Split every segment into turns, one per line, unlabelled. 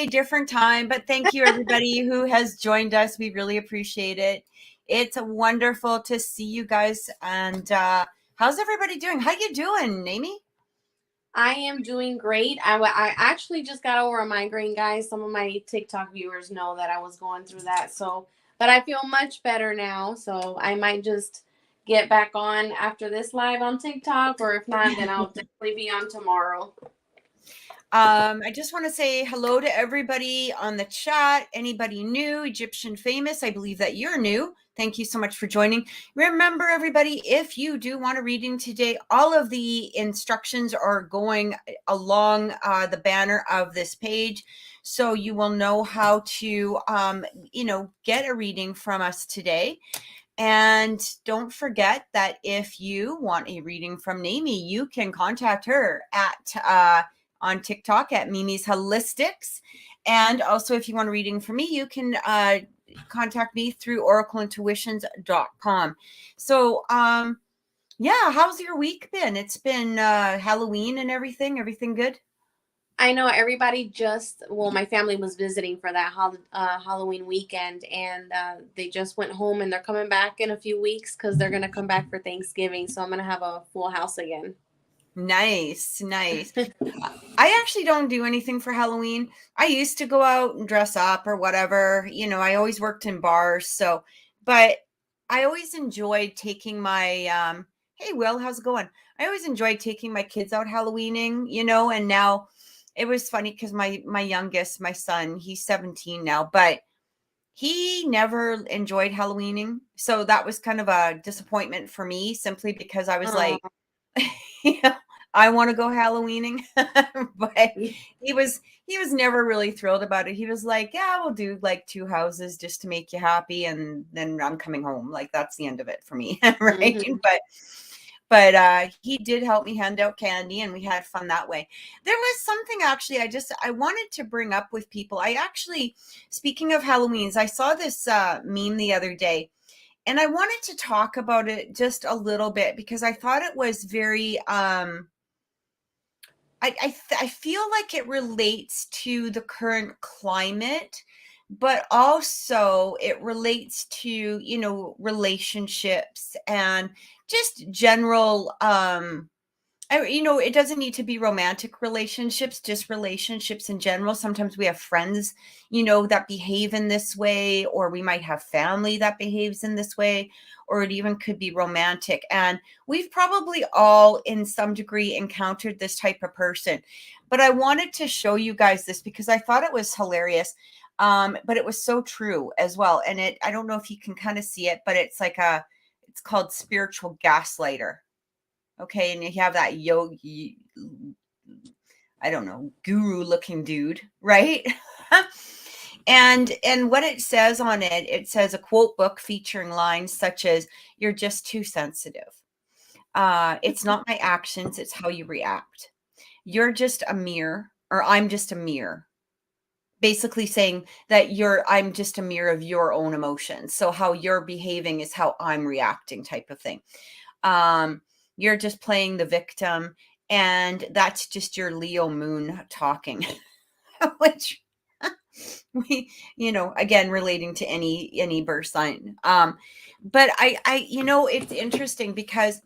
day, different time, but thank you everybody who has joined us. We really appreciate it. It's wonderful to see you guys. And how's everybody doing? How you doing, Amy?
I am doing great. I actually just got over a migraine, guys. Some of my TikTok viewers know that I was going through that. But I feel much better now. So I might just get back on after this live on TikTok, or if not, then I'll definitely be on tomorrow.
I just want to say hello to everybody on the chat. Anybody new, Egyptian famous? I believe that you're new. Thank you so much for joining. Remember, everybody, if you do want a reading today, all of the instructions are going along the banner of this page. So you will know how to, get a reading from us today. And don't forget that if you want a reading from Naomi, you can contact her at on TikTok at Mimi's Holistics. And also, if you want a reading from me, you can contact me through oracleintuitions.com. So, yeah, how's your week been? It's been Halloween and everything. Everything good?
I know everybody my family was visiting for that Halloween weekend, and they just went home, and they're coming back in a few weeks because they're going to come back for Thanksgiving. So I'm going to have a full house again.
Nice. I actually don't do anything for Halloween. I used to go out and dress up or whatever. I always worked in bars. But I always enjoyed taking my, hey, Will, how's it going? I always enjoyed taking my kids out Halloweening, and now it was funny because my youngest, my son, he's 17 now, but he never enjoyed Halloweening. So that was kind of a disappointment for me simply because I was like, I want to go Halloweening, but he was never really thrilled about it. He was like, yeah, we'll do like 2 houses just to make you happy. And then I'm coming home. Like that's the end of it for me. Right.
Mm-hmm.
But he did help me hand out candy and we had fun that way. There was something actually I wanted to bring up with people. Speaking of Halloweens, I saw this meme the other day. And I wanted to talk about it just a little bit because I thought it was very I feel like it relates to the current climate, but also it relates to, relationships and just general it doesn't need to be romantic relationships, just relationships in general. Sometimes we have friends, that behave in this way, or we might have family that behaves in this way, or it even could be romantic. And we've probably all, in some degree, encountered this type of person. But I wanted to show you guys this because I thought it was hilarious. But it was so true as well. And I don't know if you can kind of see it, but it's called spiritual gaslighter. Okay, and you have that yogi, I don't know, guru looking dude, right? and what it says on it, it says a quote book featuring lines such as, "You're just too sensitive. It's not my actions, it's how you react. You're just a mirror," or "I'm just a mirror." Basically saying that I'm just a mirror of your own emotions. So how you're behaving is how I'm reacting, type of thing. You're just playing the victim, and that's just your Leo moon talking, which we, again, relating to any birth sign. But it's interesting because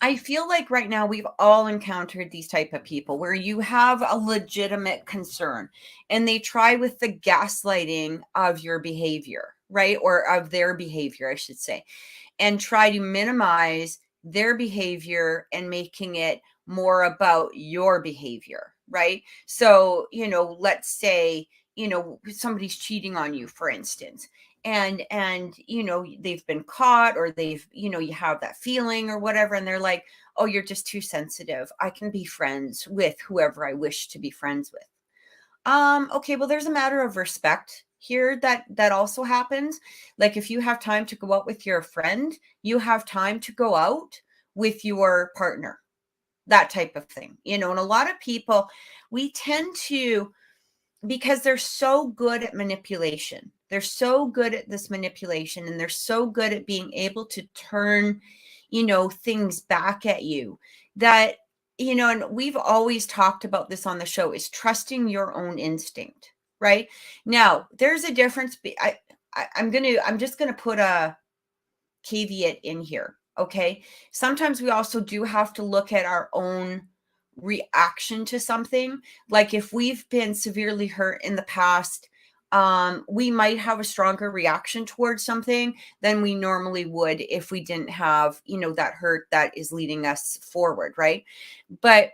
I feel like right now we've all encountered these type of people where you have a legitimate concern and they try with the gaslighting of your behavior, right? Or of their behavior, I should say, and try to minimize their behavior and making it more about your behavior, right? So, let's say, somebody's cheating on you, for instance, and they've been caught, or you have that feeling or whatever, and they're like, "Oh, you're just too sensitive. I can be friends with whoever I wish to be friends with." Okay, well, there's a matter of respect here that also happens. Like if you have time to go out with your friend, you have time to go out with your partner, that type of thing. And a lot of people, we tend to, because they're so good at manipulation. They're so good at this manipulation, and they're so good at being able to turn, things back at you, that and we've always talked about this on the show, is trusting your own instinct, right? Now, there's a difference. I'm just gonna put a caveat in here. Okay. Sometimes we also do have to look at our own reaction to something. Like if we've been severely hurt in the past, we might have a stronger reaction towards something than we normally would if we didn't have, that hurt that is leading us forward, right? But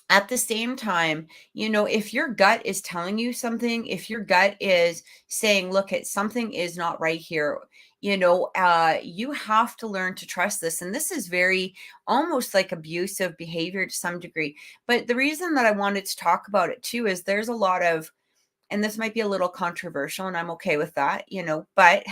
at the same time, if your gut is telling you something, if your gut is saying, look, something is not right here, you have to learn to trust this. And this is very almost like abusive behavior to some degree. But the reason that I wanted to talk about it too is there's a lot of, and this might be a little controversial, and I'm okay with that, but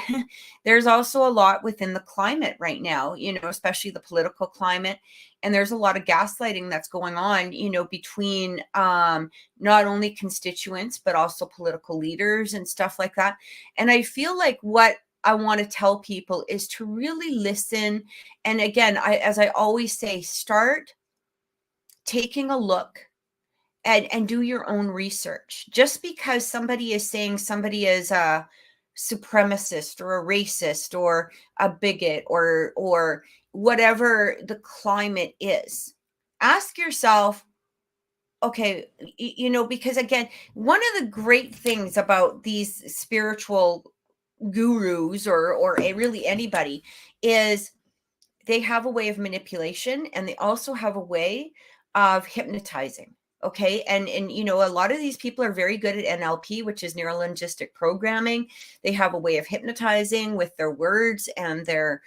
there's also a lot within the climate right now, especially the political climate. And there's a lot of gaslighting that's going on, between not only constituents, but also political leaders and stuff like that. And I feel like what I want to tell people is to really listen. And again, as I always say, start taking a look and do your own research. Just because somebody is saying somebody is a supremacist or a racist or a bigot or whatever the climate is, ask yourself, okay, because again, one of the great things about these spiritual gurus or really anybody is they have a way of manipulation, and they also have a way of hypnotizing. Okay. And a lot of these people are very good at NLP, which is neuro linguistic programming. They have a way of hypnotizing with their words and their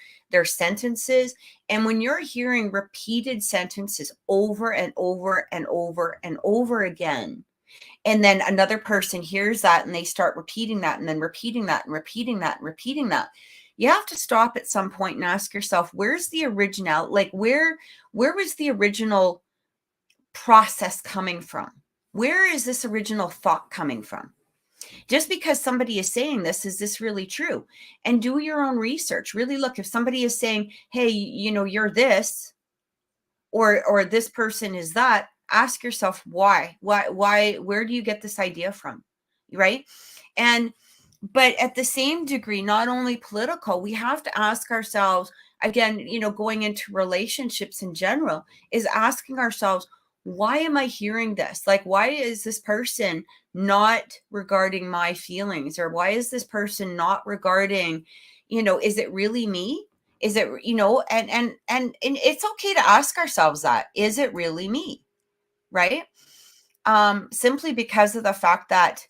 sentences. And when you're hearing repeated sentences over and over and over and over again, and then another person hears that and they start repeating that and then repeating that and repeating that and repeating that, you have to stop at some point and ask yourself, where's the original, like where was the original process coming from? Where is this original thought coming from? Just because somebody is saying this, is this really true? And do your own research. Really look, if somebody is saying, hey, you're this, or this person is that, ask yourself why, where do you get this idea from? Right? And but at the same degree, not only political, we have to ask ourselves, again, going into relationships in general, is asking ourselves, why am I hearing this? Like, why is this person not regarding my feelings? Or why is this person not regarding, is it really me? Is it, and it's okay to ask ourselves that, is it really me? Right? Simply because of the fact that,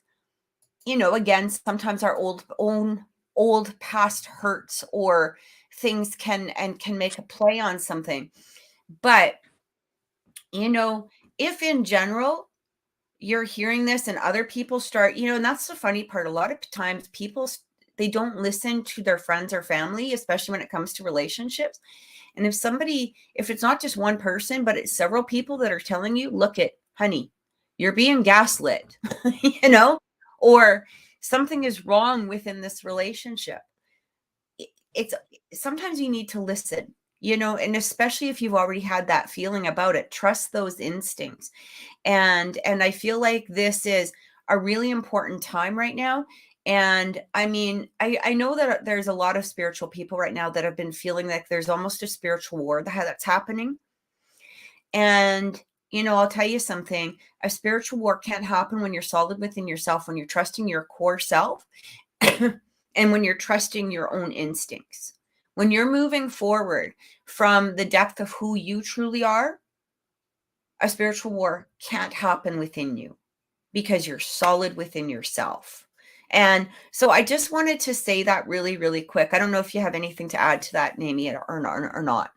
again, sometimes our old past hurts or things can make a play on something. But, if in general you're hearing this and other people start, and that's the funny part. A lot of times people, they don't listen to their friends or family, especially when it comes to relationships. And if it's not just one person, but it's several people that are telling you, look it, honey, you're being gaslit, or something is wrong within this relationship. It's sometimes you need to listen, and especially if you've already had that feeling about it, trust those instincts. And I feel like this is a really important time right now. And I mean, I know that there's a lot of spiritual people right now that have been feeling like there's almost a spiritual war that's happening. And, I'll tell you something, a spiritual war can't happen when you're solid within yourself, when you're trusting your core self, and when you're trusting your own instincts. When you're moving forward from the depth of who you truly are, a spiritual war can't happen within you because you're solid within yourself. And so I just wanted to say that really, really quick. I don't know if you have anything to add to that, Amy, or not.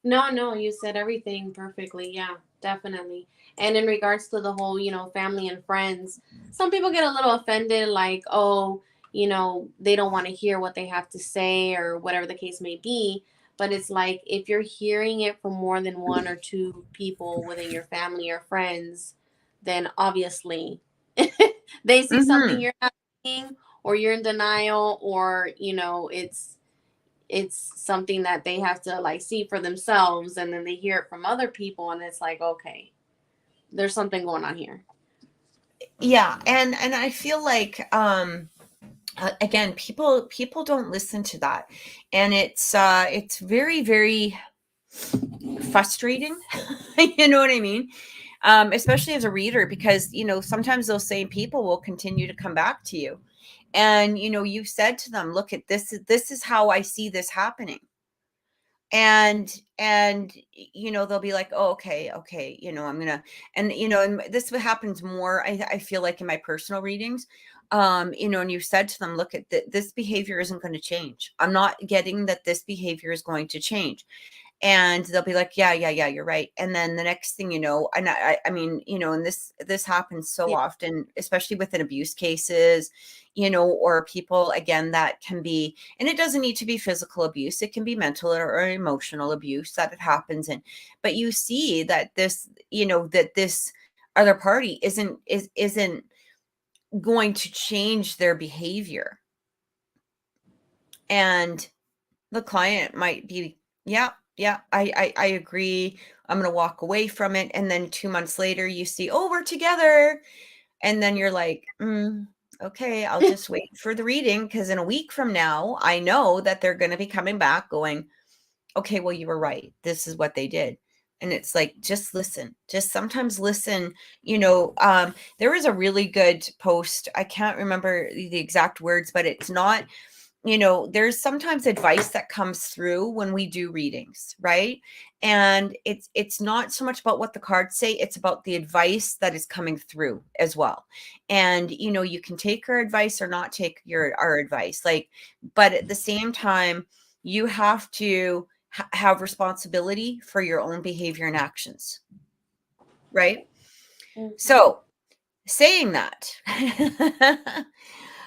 No, you said everything perfectly. Yeah, definitely. And in regards to the whole, family and friends, some people get a little offended, like, oh, they don't want to hear what they have to say or whatever the case may be. But it's like, if you're hearing it from more than one or two people within your family or friends, then obviously they see something
Mm-hmm.
you're not seeing, or you're in denial, or, it's something that they have to like see for themselves, and then they hear it from other people, and it's like, okay, there's something going on here.
Yeah, and I feel like again, people don't listen to that, and it's very, very frustrating. You know what I mean? Especially as a reader, because sometimes those same people will continue to come back to you, and you've said to them, look at this is how I see this happening, and they'll be like, oh, okay, I'm gonna, and this happens more, I feel like, in my personal readings, and you've said to them, look at this behavior isn't going to change. I'm not getting that this behavior is going to change. And they'll be like, yeah, you're right. And then the next thing you know, and I mean, and this happens so often, especially within abuse cases, or people, again, that can be, and it doesn't need to be physical abuse. It can be mental or emotional abuse that it happens in. But you see that this other party isn't going to change their behavior. And the client might be, yeah, I agree. I'm going to walk away from it. And then 2 months later, you see, oh, we're together. And then you're like, okay, I'll just wait for the reading, because in a week from now, I know that they're going to be coming back going, okay, well, you were right. This is what they did. And it's like, just listen, just sometimes listen. There was a really good post. I can't remember the exact words, but it's not, there's sometimes advice that comes through when we do readings, right? And it's not so much about what the cards say, it's about the advice that is coming through as well. And you can take our advice or not take our advice, but at the same time, you have to have responsibility for your own behavior and actions, right? Mm-hmm. So, saying that,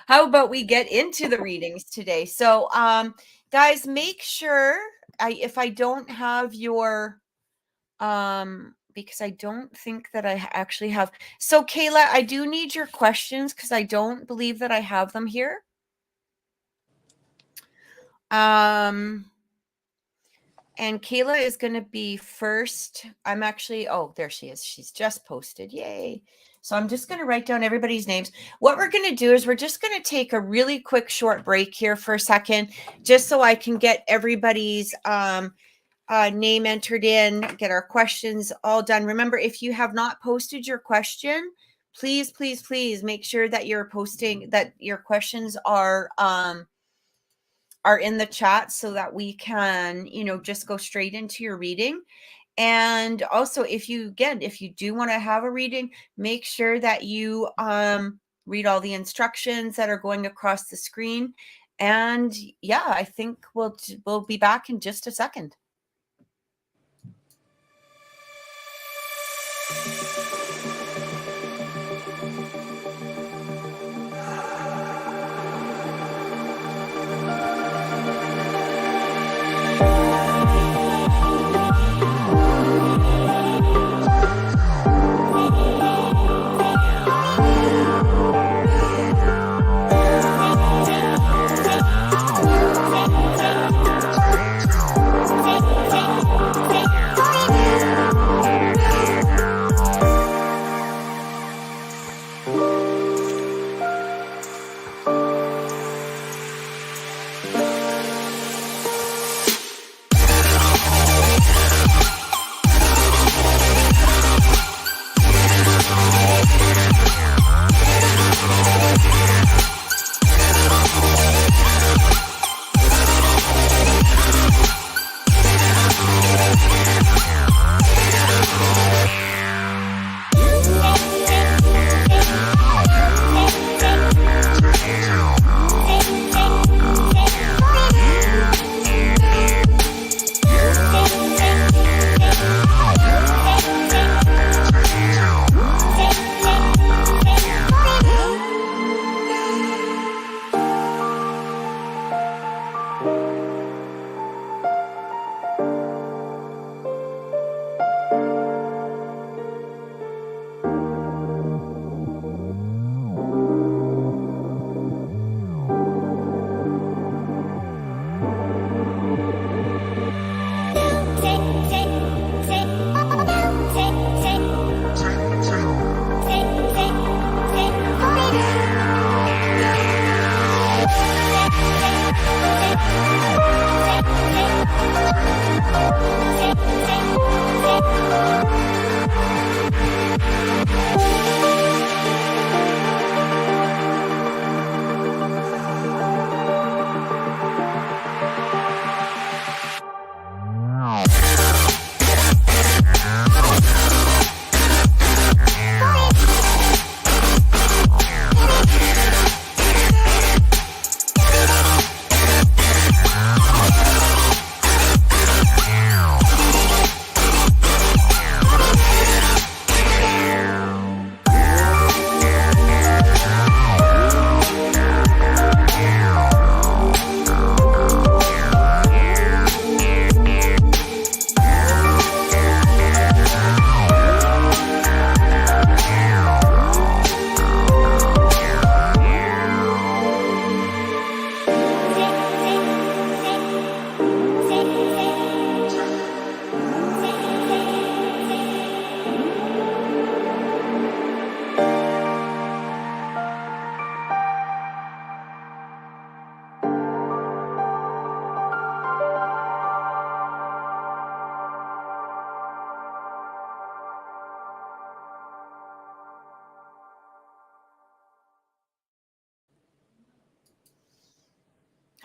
how about we get into the readings today? So, guys, make sure if I don't have your, because I don't think that I actually have. So, Kayla, I do need your questions, because I don't believe that I have them here. And Kayla is going to be first. I'm actually, oh, there she is. She's just posted. Yay. So I'm just going to write down everybody's names. What we're going to do is we're just going to take a really quick short break here for a second, just so I can get everybody's name entered in, get our questions all done. Remember, if you have not posted your question, please make sure that you're posting, that your questions are in the chat, so that we can, just go straight into your reading. And also, if you do want to have a reading, make sure that you read all the instructions that are going across the screen. And yeah, I think we'll be back in just a second.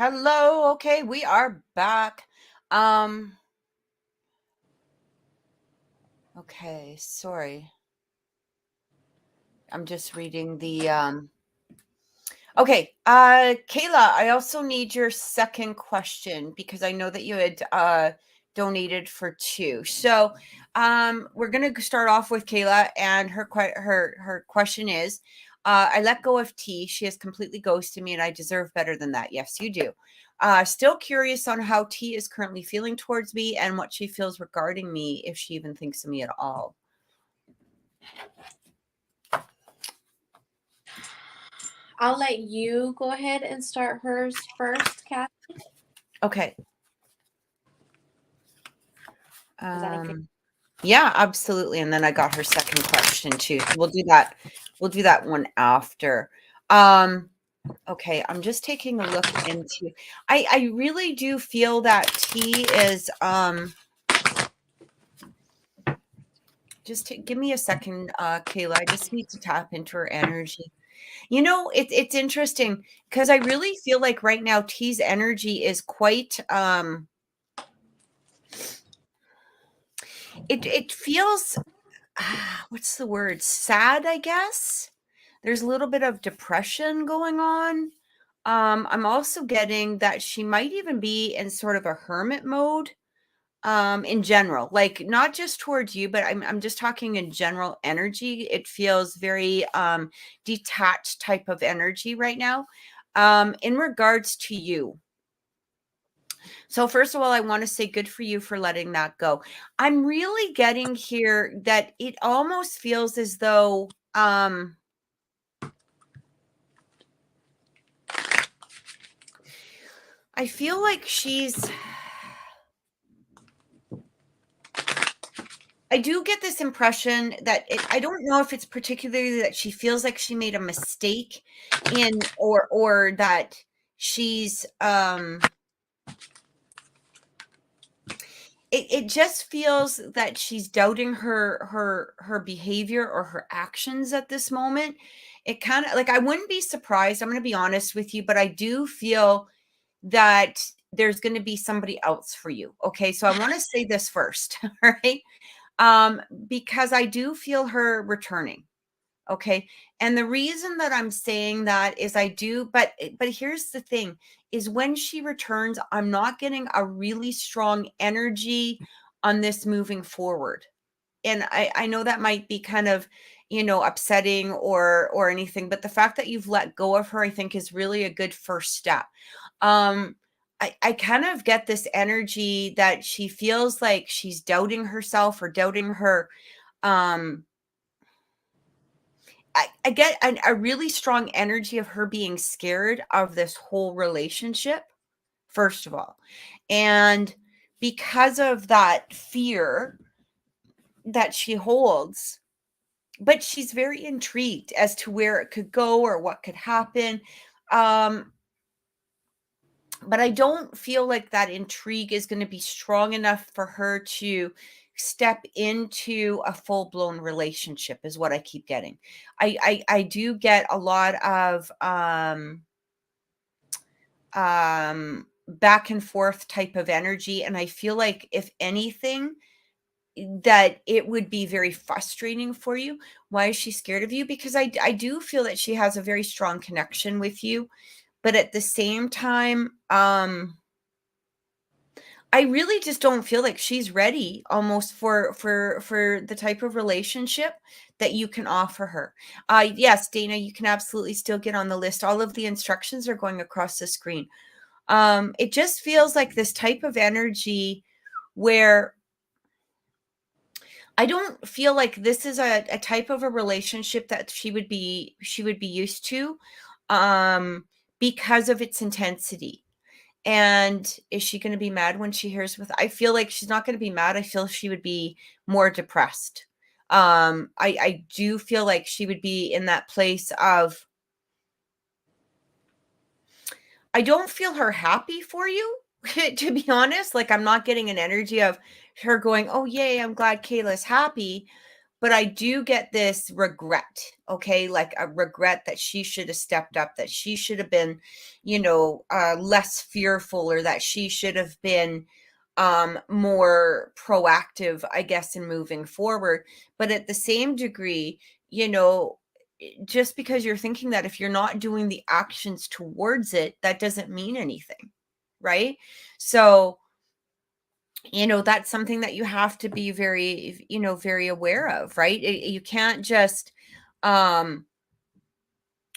Hello. Okay, we are back. Okay, sorry. I'm just reading the Okay, Kayla, I also need your second question because I know that you had donated for two. So, we're gonna start off with Kayla, and her question is, I let go of T. She has completely ghosted me, and I deserve better than that. Yes, you do. Still curious on how T is currently feeling towards me and what she feels regarding me, if she even thinks of me at all.
I'll let you go ahead and start hers first, Kat.
Okay.
Is that okay?
Yeah, absolutely. And then I got her second question too. So we'll do that. We'll do that one after. Okay, I'm just taking a look into I really do feel that T is give me a second, Kayla. I just need to tap into her energy. You know, it's interesting because I really feel like right now T's energy is quite it feels what's the word? Sad, I guess. There's a little bit of depression going on. I'm also getting that she might even be in sort of a hermit mode in general, like not just towards you, but I'm just talking in general energy. It feels very detached type of energy right now. In regards to you, so first of all, I want to say good for you for letting that go. I'm really getting here that it almost feels as though I feel like I do get this impression that I don't know if it's particularly that she feels like she made a mistake in or that she's it just feels that she's doubting her behavior or her actions at this moment. It kind of like I wouldn't be surprised. I'm going to be honest with you, but I do feel that there's going to be somebody else for you. Okay, so I want to say this first, all right? Because I do feel her returning. Okay. And the reason that I'm saying that is I do, but here's the thing is when she returns, I'm not getting a really strong energy on this moving forward. And I know that might be kind of, upsetting or anything, but the fact that you've let go of her, I think is really a good first step. Um, I kind of get this energy that she feels like she's doubting herself or doubting her, um, I get a really strong energy of her being scared of this whole relationship, first of all. And because of that fear that she holds, but she's very intrigued as to where it could go or what could happen. Um, but I don't feel like that intrigue is going to be strong enough for her to step into a full-blown relationship is what I keep getting. I do get a lot of back and forth type of energy, and I feel like if anything that it would be very frustrating for you. Why is she scared of you? Because I do feel that she has a very strong connection with you, but at the same time I really just don't feel like she's ready almost for the type of relationship that you can offer her. Yes, Dana, you can absolutely still get on the list. All of the instructions are going across the screen. It just feels like this type of energy where I don't feel like this is a type of a relationship that she would be used to um because of its intensity. And is she going to be mad when she hears with I feel like she's not going to be mad. I feel she would be more depressed. I do feel like she would be in that place of I don't feel her happy for you, to be honest. Like I'm not getting an energy of her going, "Oh yay, I'm glad Kayla's happy." but I do get this regret, okay? Like a regret that she should have stepped up, that she should have been, less fearful, or that she should have been more proactive, I guess, in moving forward. But at the same degree, just because you're thinking that, if you're not doing the actions towards it, that doesn't mean anything, right? So, that's something that you have to be very, very aware of, right? You can't just,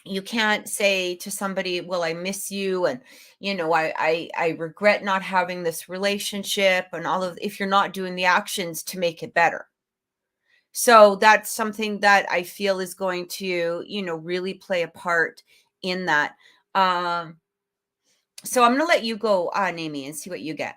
you can't say to somebody, well, I miss you, and I regret not having this relationship, and all of, if you're not doing the actions to make it better. So that's something that I feel is going to, really play a part in that. So I'm going to let you go on, Amy, and see what you get,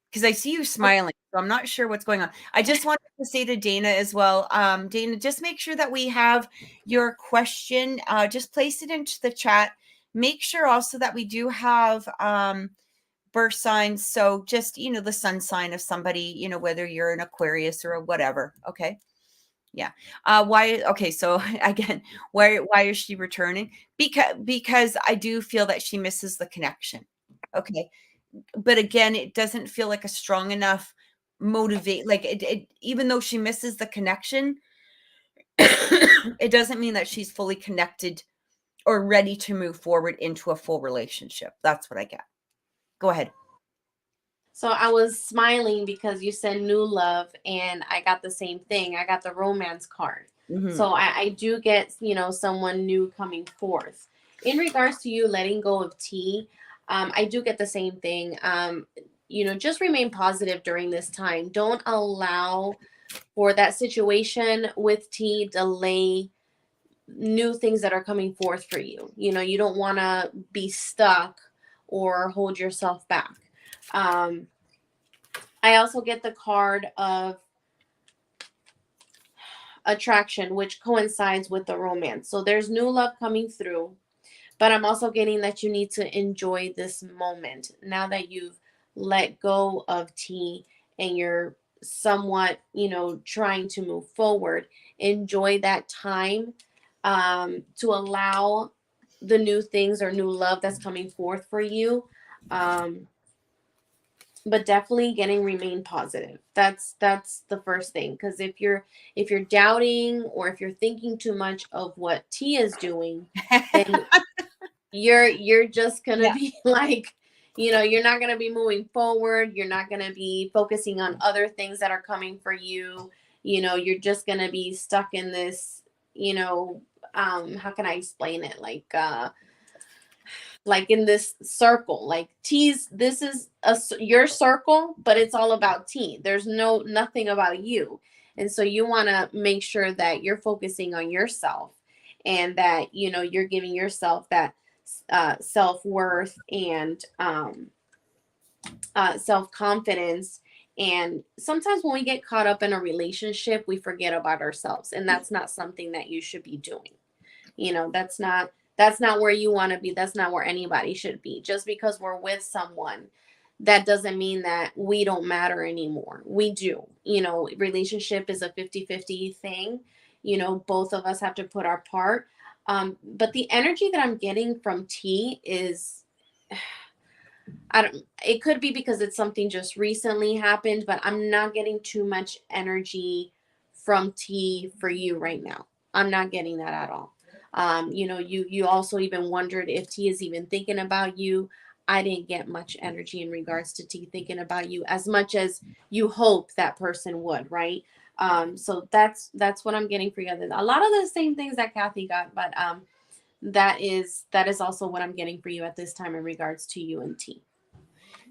because I see you smiling. So I'm not sure what's going on. I just wanted to say to Dana as well, Dana, just make sure that we have your question. Just place it into the chat. Make sure also that we do have birth signs. So just, the sun sign of somebody, whether you're an Aquarius or whatever. Okay. Yeah. Why? Okay. So again, why is she returning? Because I do feel that she misses the connection. Okay. But again, it doesn't feel like a strong enough motivate. Like even though she misses the connection, it doesn't mean that she's fully connected or ready to move forward into a full relationship. That's what I get. Go ahead.
So I was smiling because you said new love, and I got the same thing. I got the romance card.
Mm-hmm.
So I do get, someone new coming forth. In regards to you letting go of T, I do get the same thing. Just remain positive during this time. Don't allow for that situation with T delay new things that are coming forth for you. You don't want to be stuck or hold yourself back. I also get the card of attraction, which coincides with the romance. So there's new love coming through, but I'm also getting that you need to enjoy this moment now that you've let go of T and you're somewhat, trying to move forward. Enjoy that time to allow the new things or new love that's coming forth for you. But definitely remain positive. That's the first thing, because if you're doubting, or if you're thinking too much of what T is doing, then you're just gonna be like, you're not gonna be moving forward. You're not gonna be focusing on other things that are coming for you. You're just gonna be stuck in this, how can I explain it, like in this circle. Like this is your circle, but it's all about T. There's nothing about you. And so you want to make sure that you're focusing on yourself, and that you're giving yourself that self-worth and self-confidence. And sometimes when we get caught up in a relationship, we forget about ourselves, and that's not something that you should be doing. That's not where you want to be. That's not where anybody should be. Just because we're with someone, that doesn't mean that we don't matter anymore. We do. Relationship is a 50-50 thing. Both of us have to put our part. But the energy that I'm getting from T is, it could be because it's something just recently happened, but I'm not getting too much energy from T for you right now. I'm not getting that at all. You also even wondered if T is even thinking about you. I didn't get much energy in regards to T thinking about you as much as you hope that person would, right? So that's what I'm getting for you. A lot of the same things that Kathy got, but that is also what I'm getting for you at this time in regards to you and T.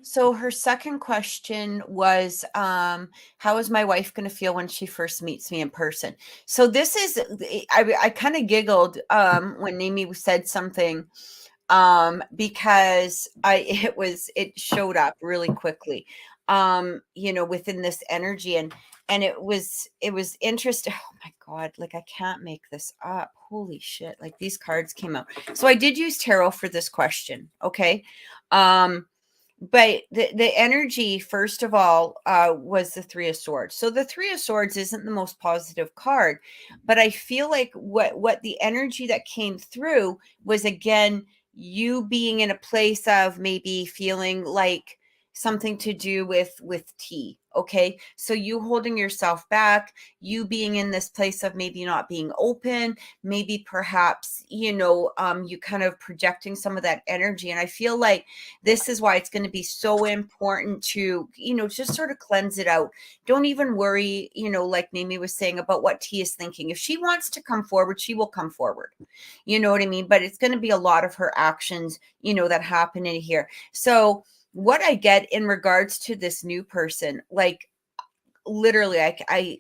So her second question was, how is my wife going to feel when she first meets me in person? So this is, I kind of giggled when Amy said something, because it showed up really quickly, within this energy, and it was interesting. Oh my God, like I can't make this up. Holy shit. Like these cards came out. So I did use tarot for this question. Okay. but the energy, first of all, was the Three of Swords. So the Three of Swords isn't the most positive card, but I feel like what the energy that came through was, again, you being in a place of maybe feeling like something to do with tea. Okay, so you holding yourself back, you being in this place of maybe not being open, maybe perhaps, you kind of projecting some of that energy. And I feel like this is why it's going to be so important to, just sort of cleanse it out. Don't even worry, like Nami was saying about what T is thinking. If she wants to come forward, she will come forward. You know what I mean? But it's going to be a lot of her actions, that happen in here. So what I get in regards to this new person, like, literally,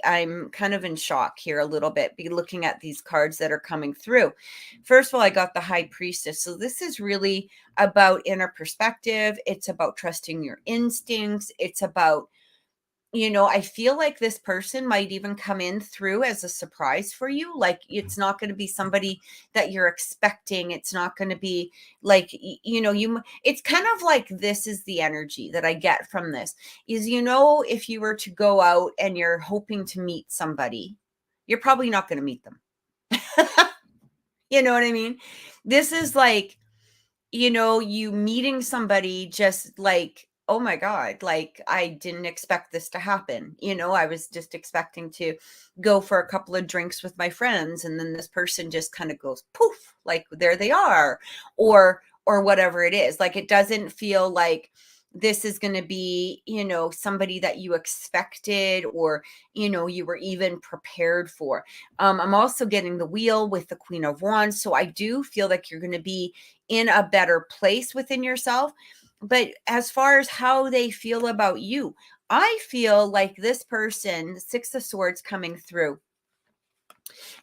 I'm kind of in shock here a little bit, be looking at these cards that are coming through. First of all, I got the High Priestess. So this is really about inner perspective. It's about trusting your instincts. It's about, I feel like this person might even come in through as a surprise for you. Like, it's not going to be somebody that you're expecting. It's not going to be like, it's kind of like, this is the energy that I get from this is, if you were to go out and you're hoping to meet somebody, you're probably not going to meet them. You know what I mean? This is like, you meeting somebody just like, oh my God, like, I didn't expect this to happen. I was just expecting to go for a couple of drinks with my friends. And then this person just kind of goes poof, like there they are, or whatever it is. Like, it doesn't feel like this is going to be, somebody that you expected or, you were even prepared for. I'm also getting the Wheel with the Queen of Wands. So I do feel like you're going to be in a better place within yourself. But as far as how they feel about you, I feel like this person, Six of Swords coming through,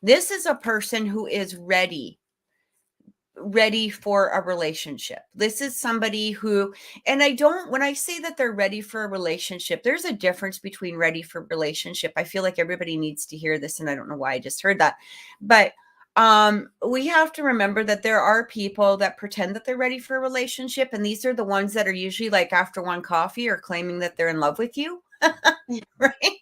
this is a person who is ready for a relationship. This is somebody who, and when I say that they're ready for a relationship, there's a difference between ready for relationship. I feel like everybody needs to hear this, and I don't know why I just heard that. But we have to remember that there are people that pretend that they're ready for a relationship, and these are the ones that are usually like after one coffee or claiming that they're in love with you. Right?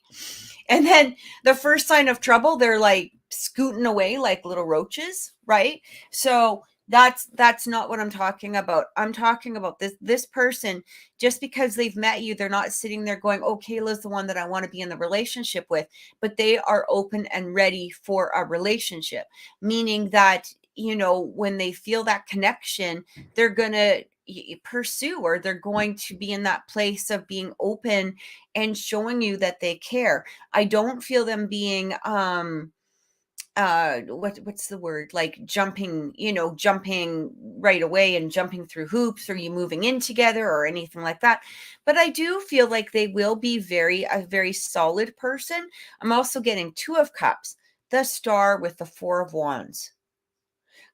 And then the first sign of trouble, they're like scooting away like little roaches, right? So that's not what I'm talking about. I'm talking about this person, just because they've met you, they're not sitting there going, oh, Kayla's the one that I want to be in the relationship with, but they are open and ready for a relationship, meaning that, when they feel that connection, they're going to pursue, or they're going to be in that place of being open and showing you that they care. I don't feel them being what's the word, like jumping right away and jumping through hoops, or you moving in together or anything like that. But I do feel like they will be a very solid person. I'm also getting Two of Cups, the Star with the Four of Wands.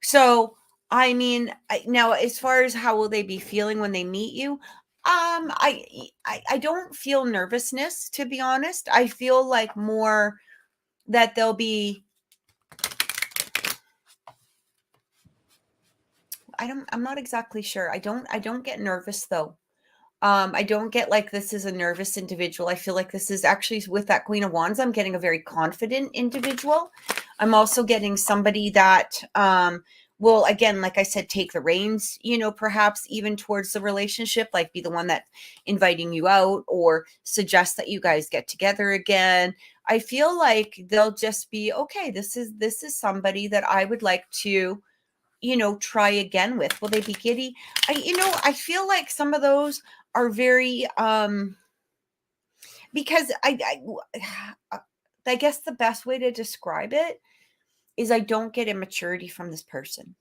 So I mean, now as far as how will they be feeling when they meet you, I don't feel nervousness, to be honest. I feel like more that they'll be, I'm not exactly sure. I don't get nervous though. I don't get like this is a nervous individual. I feel like this is actually, with that Queen of Wands, I'm getting a very confident individual. I'm also getting somebody that will, again, like I said, take the reins, perhaps even towards the relationship, like be the one that inviting you out or suggest that you guys get together again. I feel like they'll just be, okay, this is somebody that I would like to, try again with. Will they be giddy? I feel like some of those are very, because I guess the best way to describe it is I don't get immaturity from this person.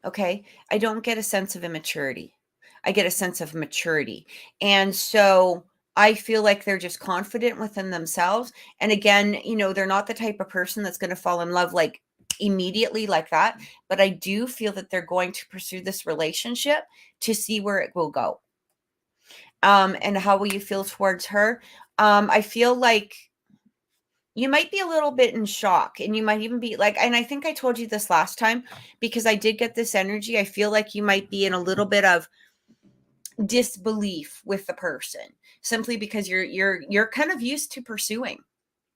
Okay. I don't get a sense of immaturity. I get a sense of maturity. And so I feel like they're just confident within themselves. And again, they're not the type of person that's going to fall in love like immediately like that. But I do feel that they're going to pursue this relationship to see where it will go. And how will you feel towards her? I feel like you might be a little bit in shock, and you might even be like, and I think I told you this last time, because I did get this energy. I feel like you might be in a little bit of disbelief with the person, simply because you're kind of used to pursuing,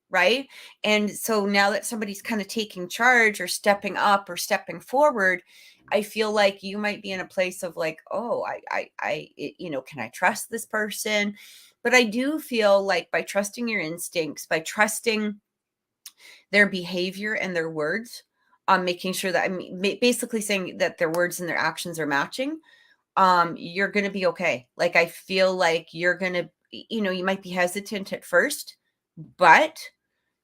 right? And so now that somebody's kind of taking charge or stepping up or stepping forward, I feel like you might be in a place of like, oh, can I trust this person? But I do feel like by trusting your instincts, by trusting their behavior and their words, making sure that, I mean, basically saying that their words and their actions are matching, you're going to be okay. Like, I feel like you're going to, you might be hesitant at first, but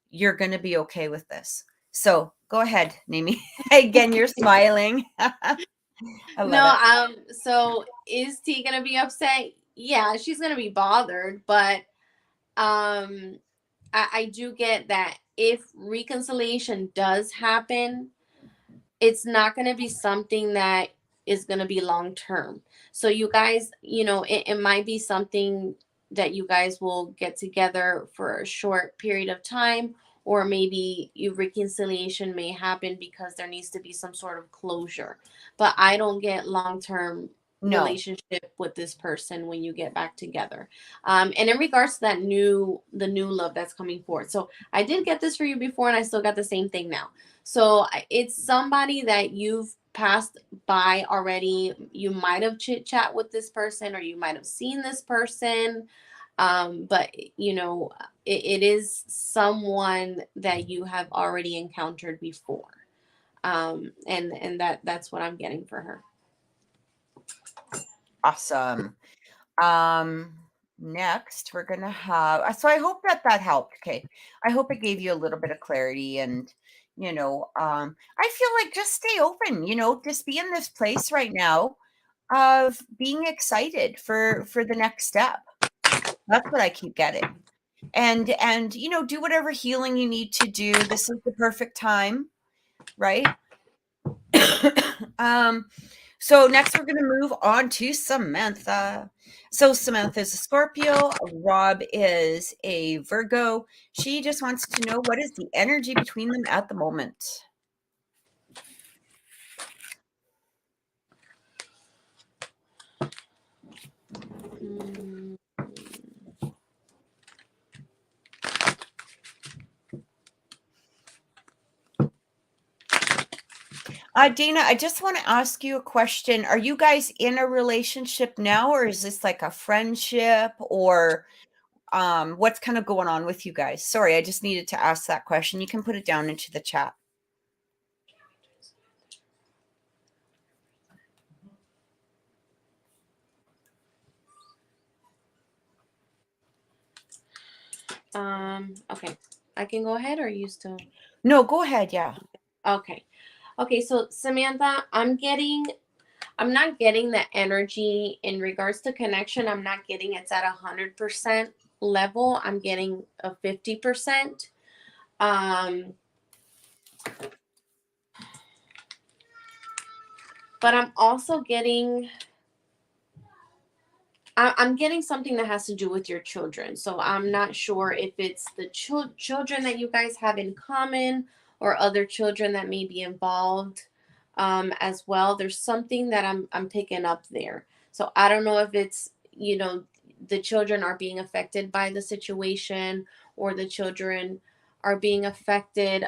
you're going to be okay with this. So go ahead, Nami. Again, you're smiling. I love it.
No, so is T gonna be upset? Yeah, she's gonna be bothered, but I do get that if reconciliation does happen, it's not going to be something that is going to be long term. So you guys, it might be something that you guys will get together for a short period of time, or maybe your reconciliation may happen because there needs to be some sort of closure. But I don't get long term
No,
relationship with this person when you get back together. And in regards to the new love that's coming forward, so I did get this for you before and I still got the same thing now. So it's somebody that you've passed by already. You might have chit chat with this person, or you might have seen this person. But it is someone that you have already encountered before. And that's what I'm getting for her.
awesome. Next we're gonna have. So I hope that helped. Okay, I hope it gave you a little bit of clarity, and I feel like just stay open. Just be in this place right now of being excited for the next step. That's what I keep getting. And do whatever healing you need to do. This is the perfect time, right? um so next we're going to move on to Samantha. So Samantha is a Scorpio, Rob is a Virgo. She just wants to know, what is the energy between them at the moment?
Mm.
Dana, I just want to ask you a question. Are you guys in a relationship now, or is this like a friendship, or what's kind of going on with you guys? Sorry, I just needed to ask that question. You can put it down into the chat.
Okay. I can go ahead, or you still?
No, go ahead. Yeah.
Okay. Okay, so Samantha, I'm not getting the energy in regards to connection. I'm not getting it's at 100% level. I'm getting a 50%. But I'm also getting I'm getting something that has to do with your children. So I'm not sure if it's the children that you guys have in common, or other children that may be involved as well. There's something that I'm picking up there. So I don't know if it's, the children are being affected by the situation, or the children are being affected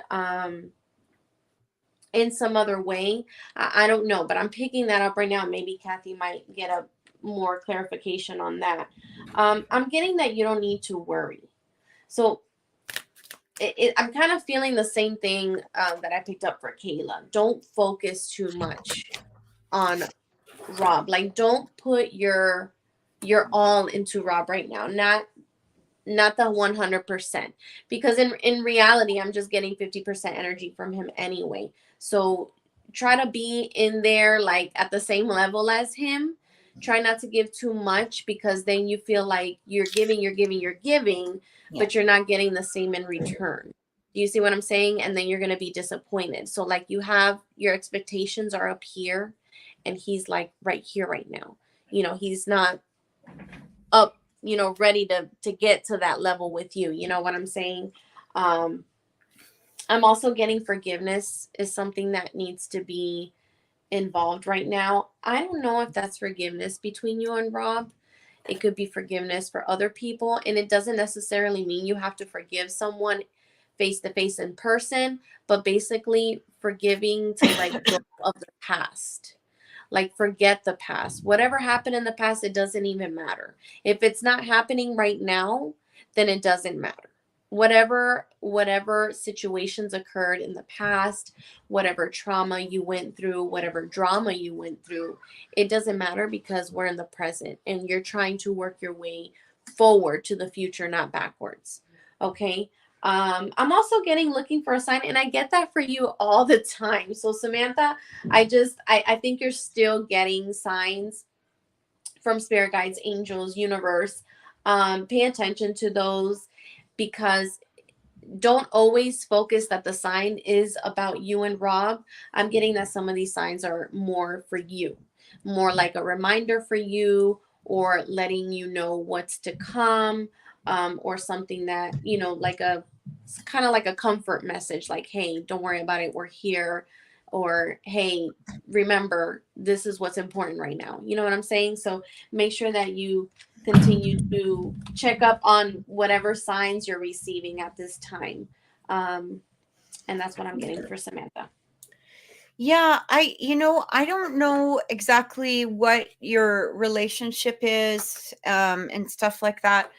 in some other way. I don't know, but I'm picking that up right now. Maybe Kathy might get a more clarification on that. I'm getting that you don't need to worry. So I'm kind of feeling the same thing that I picked up for Kayla. Don't focus too much on Rob. Like, don't put your all into Rob right now. Not the 100%, because in reality, I'm just getting 50% energy from him anyway. So try to be in there, like at the same level as him. Try not to give too much, because then you feel like you're giving,
Yeah.
but you're not getting the same in return. Do you see what I'm saying? And then you're going to be disappointed. So like, you have your expectations are up here, and he's like right here right now. He's not up, ready to get to that level with you. You know what I'm saying? I'm also getting forgiveness is something that needs to be involved right now. I don't know if that's forgiveness between you and Rob. It could be forgiveness for other people. And it doesn't necessarily mean you have to forgive someone face to face in person, but basically forgiving to let go of the past. Like, forget the past. Whatever happened in the past, it doesn't even matter. If it's not happening right now, then it doesn't matter. Whatever situations occurred in the past, whatever trauma you went through, whatever drama you went through, it doesn't matter because we're in the present and you're trying to work your way forward to the future, not backwards. Okay. I'm also getting looking for a sign, and I get that for you all the time. So Samantha, I think you're still getting signs from spirit guides, angels, universe. Pay attention to those, because don't always focus that the sign is about you and Rob. I'm getting that some of these signs are more for you, more like a reminder for you, or letting you know what's to come, or something that, like a kind of like a comfort message, like, hey, don't worry about it, we're here, or hey, remember, this is what's important right now. You know what I'm saying? So make sure that you continue to check up on whatever signs you're receiving at this time. Um, and that's what I'm getting for Samantha.
Yeah, I don't know exactly what your relationship is, and stuff like that,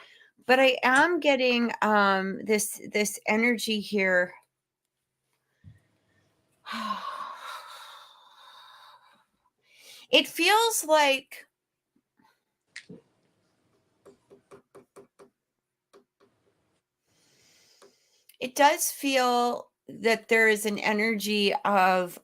but I am getting this energy here. It feels like it does feel that there is an energy of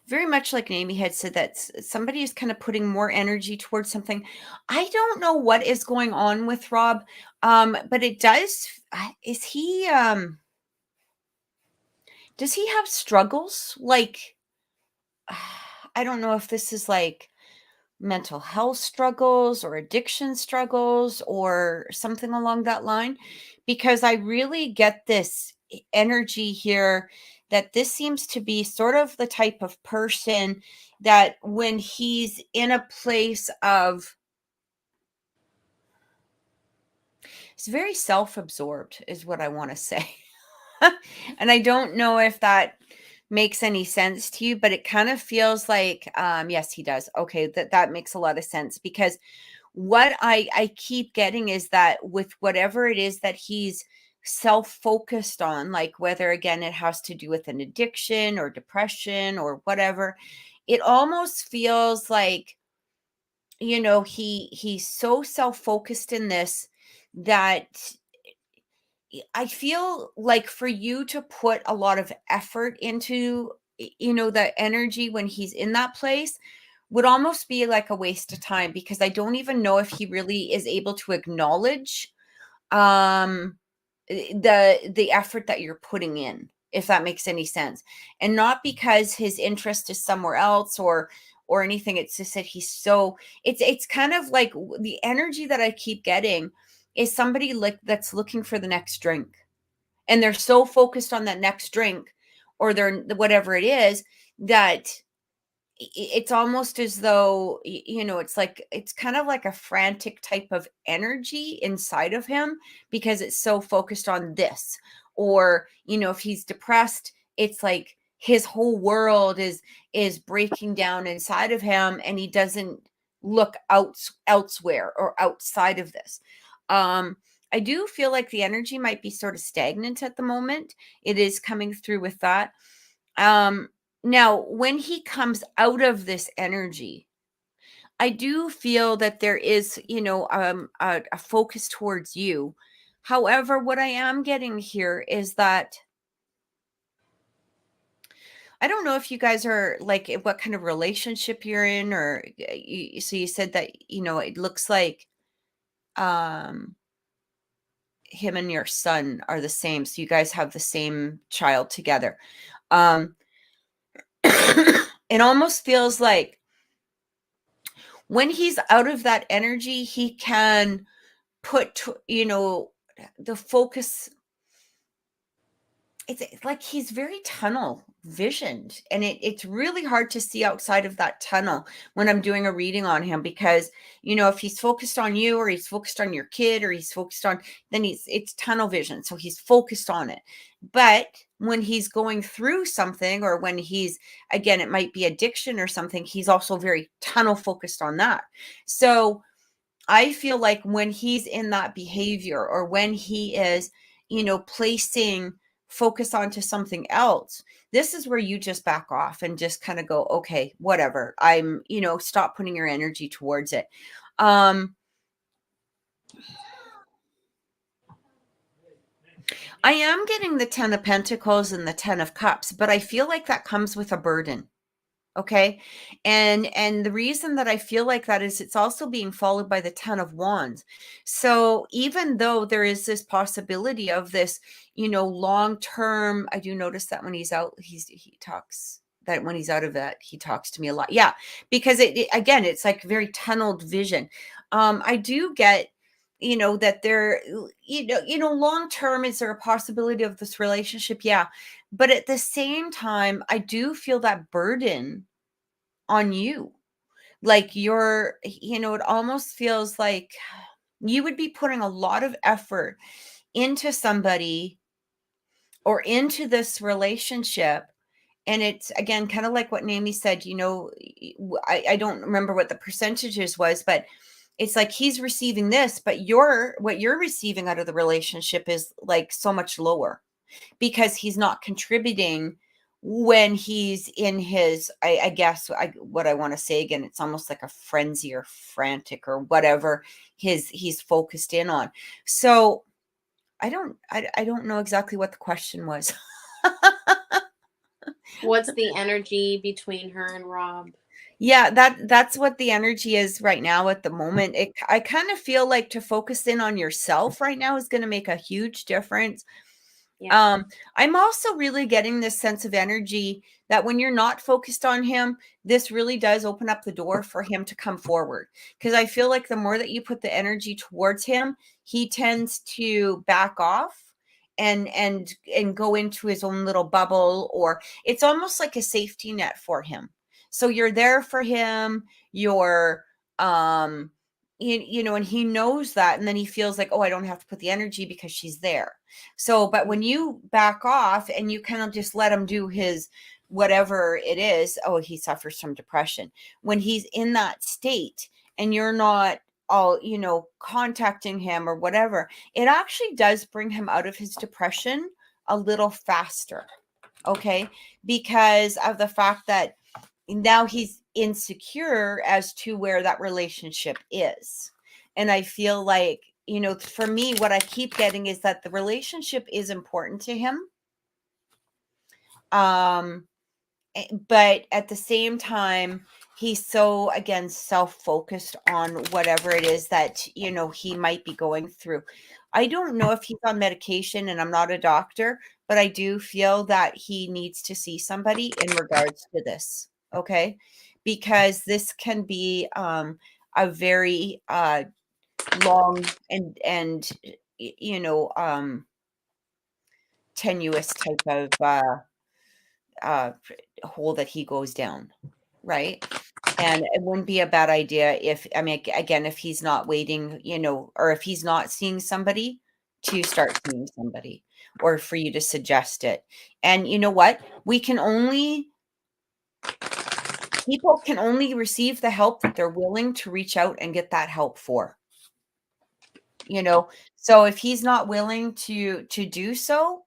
very much like Amy had said, that somebody is kind of putting more energy towards something. I don't know what is going on with Rob, but it does. Is he? Does he have struggles? Like, I don't know if this is like mental health struggles or addiction struggles or something along that line, because I really get this energy here that this seems to be sort of the type of person that when he's in a place of, he's very self-absorbed is what I want to say. And I don't know if that makes any sense to you, but it kind of feels like, yes, he does. Okay, that makes a lot of sense, because what I keep getting is that with whatever it is that he's self-focused on, like whether again it has to do with an addiction or depression or whatever, it almost feels like, he's so self-focused in this that I feel like for you to put a lot of effort into, the energy when he's in that place would almost be like a waste of time, because I don't even know if he really is able to acknowledge um the effort that you're putting in, if that makes any sense. And not because his interest is somewhere else or anything. It's just that he's so, it's kind of like the energy that I keep getting is somebody like that's looking for the next drink, and they're so focused on that next drink or they're whatever it is, that it's almost as though it's like, it's kind of like a frantic type of energy inside of him, because it's so focused on this. Or if he's depressed, it's like his whole world is breaking down inside of him, and he doesn't look elsewhere or outside of this. I do feel like the energy might be sort of stagnant at the moment. It is coming through with that. um Now, when he comes out of this energy, I do feel that there is, a focus towards you. However, what I am getting here is that I don't know if you guys are like what kind of relationship you're in, or so you said that, it looks like um him and your son are the same. So you guys have the same child together. Um it almost feels like when he's out of that energy, he can put, the focus. it's like he's very tunnel visioned, and it's really hard to see outside of that tunnel when I'm doing a reading on him, because if he's focused on you, or he's focused on your kid, or he's focused on, then it's tunnel vision, so he's focused on it. But when he's going through something, or when he's, again, it might be addiction or something, he's also very tunnel focused on that. So I feel like when he's in that behavior, or when he is, placing focus onto something else, this is where you just back off and just kind of go, okay, whatever. Stop putting your energy towards it. I am getting the 10 of Pentacles and the 10 of Cups, but I feel like that comes with a burden. Okay. And the reason that I feel like that is it's also being followed by the 10 of Wands. So even though there is this possibility of this, long term, I do notice that when he's out, he talks, that when he's out of that, he talks to me a lot. Yeah, because again, it's like very tunneled vision. I do get, that there, long term, is there a possibility of this relationship? Yeah. But at the same time, I do feel that burden on you. Like it almost feels like you would be putting a lot of effort into somebody, or into this relationship. And it's, again, kind of like what Naomi said, I don't remember what the percentages was, but it's like he's receiving this, but what you're receiving out of the relationship is like so much lower, because he's not contributing when he's in his, I guess, what I want to say, again, it's almost like a frenzy or frantic or whatever he's focused in on. So I don't know exactly what the question was.
What's the energy between her and Rob?
Yeah, that's what the energy is right now at the moment. I kind of feel like to focus in on yourself right now is going to make a huge difference.
Yeah.
I'm also really getting this sense of energy that when you're not focused on him, this really does open up the door for him to come forward. Because I feel like the more that you put the energy towards him, he tends to back off and go into his own little bubble, or it's almost like a safety net for him. So you're there for him, you're and he knows that, and then he feels like, oh, I don't have to put the energy because she's there. So, but when you back off and you kind of just let him do his whatever it is, oh, he suffers from depression. When he's in that state and you're not all, contacting him or whatever, it actually does bring him out of his depression a little faster. Okay. Because of the fact that now he's insecure as to where that relationship is. And I feel like, for me, what I keep getting is that the relationship is important to him. But at the same time, he's so, again, self-focused on whatever it is that, he might be going through. I don't know if he's on medication, and I'm not a doctor, but I do feel that he needs to see somebody in regards to this. Okay. Because this can be a very long and tenuous type of uh, hole that he goes down, right? And it wouldn't be a bad idea if, I mean, again, if he's not waiting, or if he's not seeing somebody, to start seeing somebody, or for you to suggest it. And you know what? People can only receive the help that they're willing to reach out and get that help for. So if he's not willing to do so,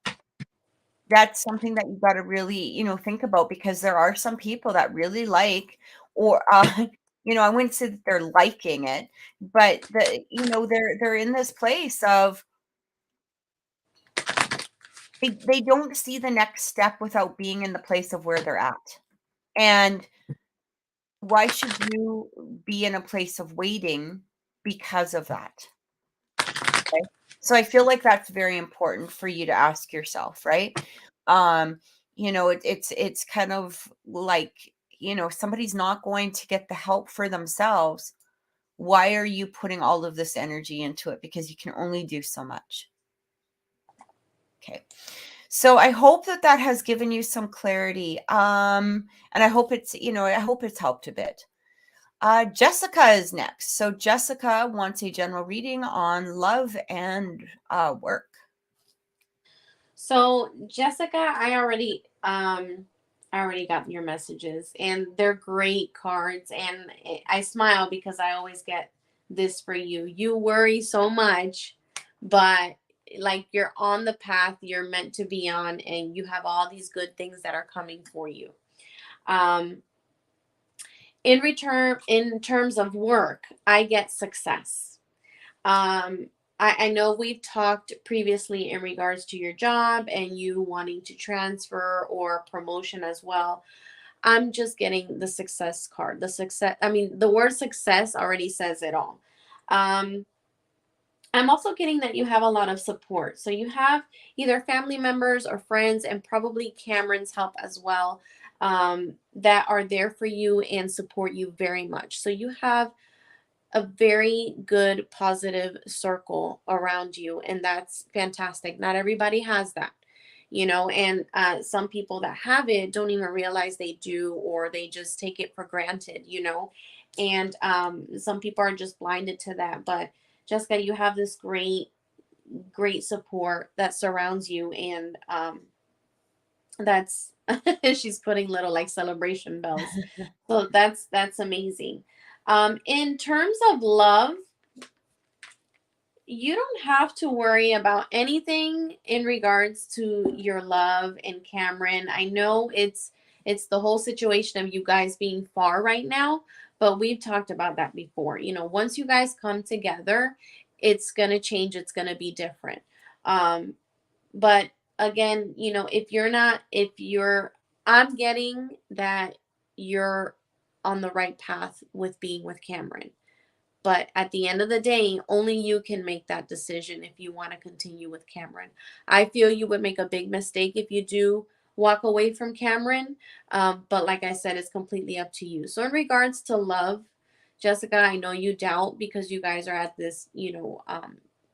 that's something that you got to really, think about, because there are some people that really like, or I wouldn't say that they're liking it, but they're in this place of they don't see the next step without being in the place of where they're at. And why should you be in a place of waiting because of that? Okay. So I feel like that's very important for you to ask yourself, right? It's kind of like, if somebody's not going to get the help for themselves, why are you putting all of this energy into it? Because you can only do so much. Okay. So I hope that that has given you some clarity. And I hope it's, I hope it's helped a bit. Jessica is next. So Jessica wants a general reading on love and work.
So Jessica, I already got your messages, and they're great cards, and I smile because I always get this for you. You worry so much, but like you're on the path you're meant to be on, and you have all these good things that are coming for you. Um in terms of work, I get success. Um, I know we've talked previously in regards to your job and you wanting to transfer or promotion as well. I'm just getting the success card. The success, I mean, the word success already says it all. Um, I'm also getting that you have a lot of support. So you have either family members or friends, and probably Cameron's help as well, that are there for you and support you very much. So you have a very good positive circle around you, and that's fantastic. Not everybody has that, and some people that have it don't even realize they do, or they just take it for granted, and some people are just blinded to that. But Jessica, you have this great support that surrounds you, and that's she's putting little like celebration bells. So that's amazing. In terms of love, you don't have to worry about anything in regards to your love and Cameron. I know it's the whole situation of you guys being far right now, but we've talked about that before. Once you guys come together, it's going to change, it's going to be different. But again, if you're I'm getting that you're on the right path with being with Cameron. But at the end of the day, only you can make that decision if you want to continue with Cameron. I feel you would make a big mistake if you do walk away from Cameron. But like I said, it's completely up to you. So in regards to love, Jessica, I know you doubt because you guys are at this,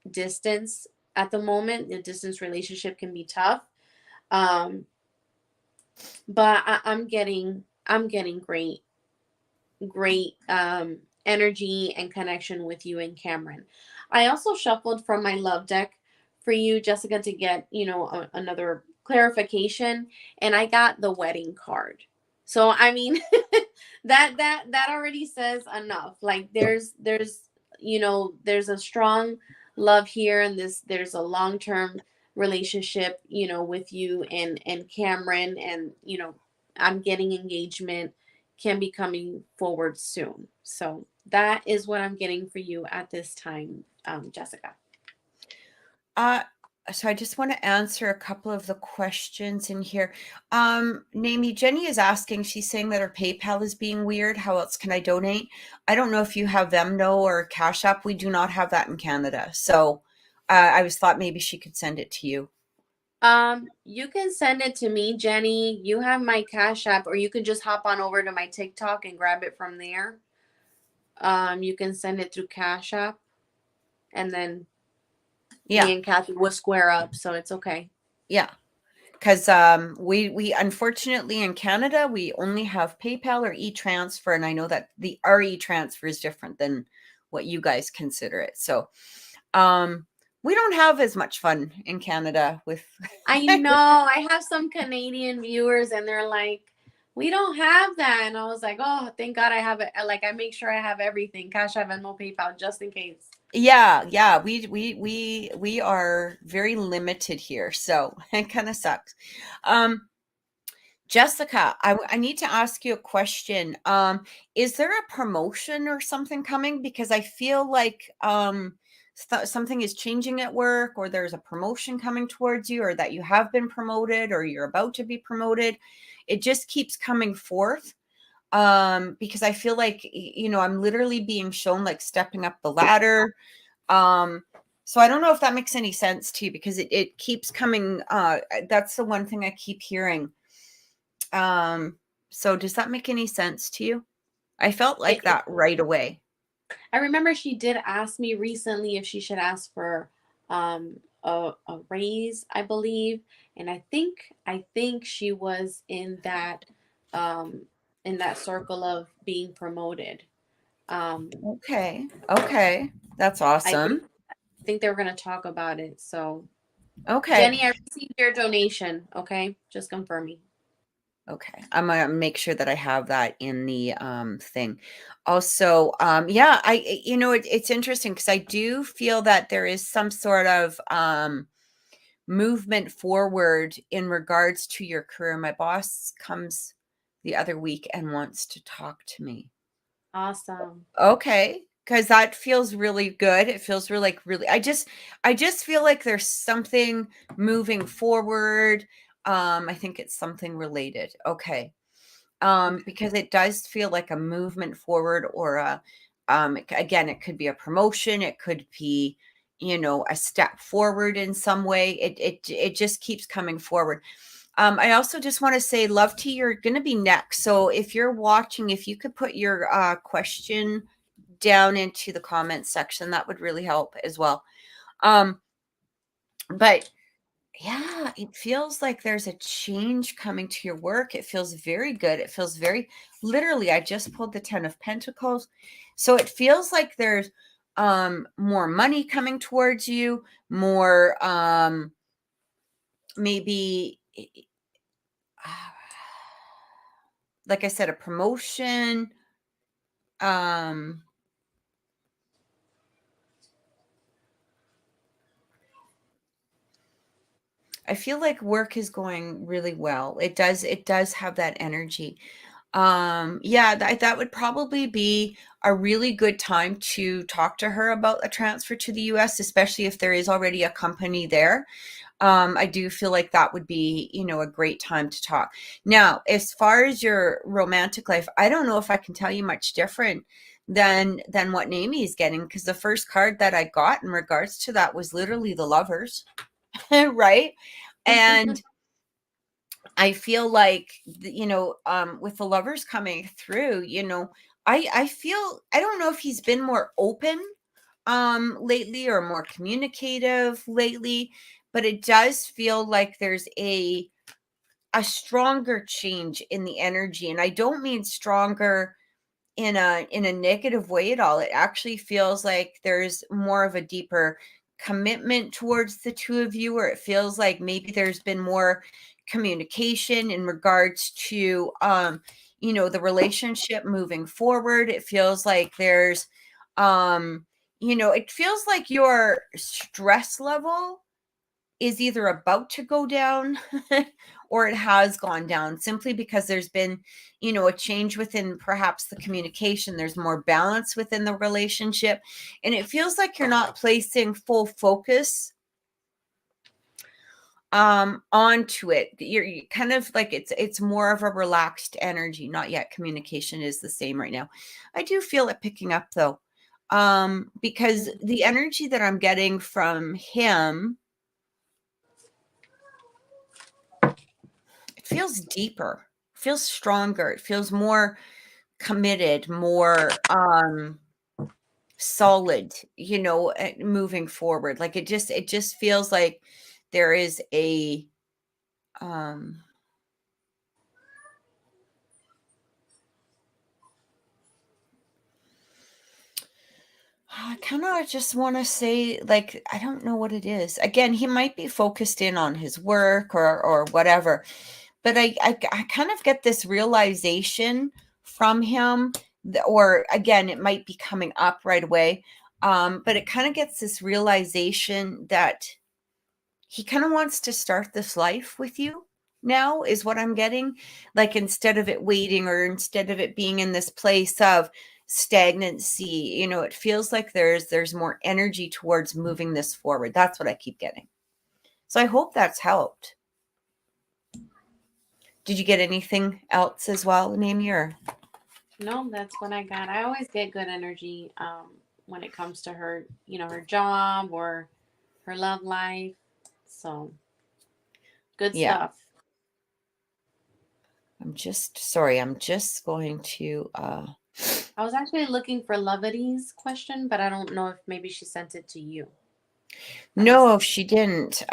distance at the moment. The distance relationship can be tough. Um, but I'm getting great energy and connection with you and Cameron. I also shuffled from my love deck for you, Jessica, to get, another clarification, and I got the wedding card. So I mean, that already says enough. Like there's a strong love here, and there's a long-term relationship, with you and Cameron, and I'm getting engagement can be coming forward soon. So that is what I'm getting for you at this time, Jessica.
Uh, so I just want to answer a couple of the questions in here. Namey, Jenny is asking, she's saying that her PayPal is being weird. How else can I donate? I don't know if you have Venmo or Cash App. We do not have that in Canada. So I was thought maybe she could send it to you.
You can send it to me, Jenny. You have my Cash App, or you can just hop on over to my TikTok and grab it from there. You can send it through Cash App, and then me and Kathy will square up, so it's okay.
Yeah. Because we unfortunately in Canada, we only have PayPal or e-transfer. And I know that our e-transfer is different than what you guys consider it. So we don't have as much fun in Canada with
I know. I have some Canadian viewers, and they're like, we don't have that. And I was like, oh, thank God I have it. Like, I make sure I have everything, Cash App, Venmo, PayPal, just in case.
yeah, we are very limited here, so it kind of sucks. Jessica, I need to ask you a question. Is there a promotion or something coming? Because I feel like something is changing at work, or there's a promotion coming towards you, or that you have been promoted, or you're about to be promoted. It just keeps coming forth. Because I feel like, I'm literally being shown like stepping up the ladder. So I don't know if that makes any sense to you, because it keeps coming. That's the one thing I keep hearing. So does that make any sense to you? I felt like that right away.
I remember she did ask me recently if she should ask for a raise, I believe, and I think she was um in that circle of being promoted.
Okay. Okay. That's
I think
awesome.
I think they were going to talk about it. So,
Okay.
Jenny, I received your donation. Okay, just confirming.
Okay. I'm gonna make sure that I have that in the thing. Also, yeah, it's interesting because I do feel that there is some sort of movement forward in regards to your career. My boss comes the other week and wants to talk to me.
Awesome.
Okay, because that feels really good. It feels really like really I just feel like there's something moving forward. I think it's something related. Okay.
Okay.
Because it does feel like a movement forward or again, it could be a promotion, it could be, a step forward in some way. It just keeps coming forward. I also just want to say, Love Tea, you're going to be next. So if you're watching, if you could put your question down into the comments section, that would really help as well. But yeah, it feels like there's a change coming to your work. It feels very good. It feels very literally, I just pulled the 10 of Pentacles. So it feels like there's more money coming towards you, more maybe like I said, a promotion. Um I feel like work is going really well. It does have that energy. Yeah, that would probably be a really good time to talk to her about a transfer to the US, especially if there is already a company there. I do feel like that would be, a great time to talk. Now, as far as your romantic life, I don't know if I can tell you much different than what Naomi is getting, because the first card that I got in regards to that was literally the lovers, right? And I feel like, with the lovers coming through, I feel, I don't know if he's been more open lately or more communicative lately, but it does feel like there's a stronger change in the energy. And I don't mean stronger in a negative way at all. It actually feels like there's more of a deeper commitment towards the two of you, or it feels like maybe there's been more communication in regards to the relationship moving forward. It feels like there's it feels like your stress level is either about to go down or it has gone down, simply because there's been, a change within perhaps the communication. There's more balance within the relationship. And it feels like you're not placing full focus onto it. You kind of like, it's more of a relaxed energy. Not yet. Communication is the same right now. I do feel it picking up though. Because the energy that I'm getting from him, it feels deeper, feels stronger, it feels more committed, more solid, moving forward. Like it just feels like there is a um I kind of just want to say, like, I don't know what it is. Again, he might be focused in on his work or whatever, but I kind of get this realization from him, or again, it might be coming up right away. But it kind of gets this realization that he kind of wants to start this life with you now, is what I'm getting. Like, instead of it waiting, or instead of it being in this place of stagnancy, it feels like there's more energy towards moving this forward. That's what I keep getting. So I hope that's helped. Did you get anything else as well, Naomi? Or
No, that's what I got. I always get good energy when it comes to her, her job or her love life. So, good
yeah,
stuff.
I'm just going to
I was actually looking for Lovity's question, but I don't know if maybe she sent it to you.
No, she didn't.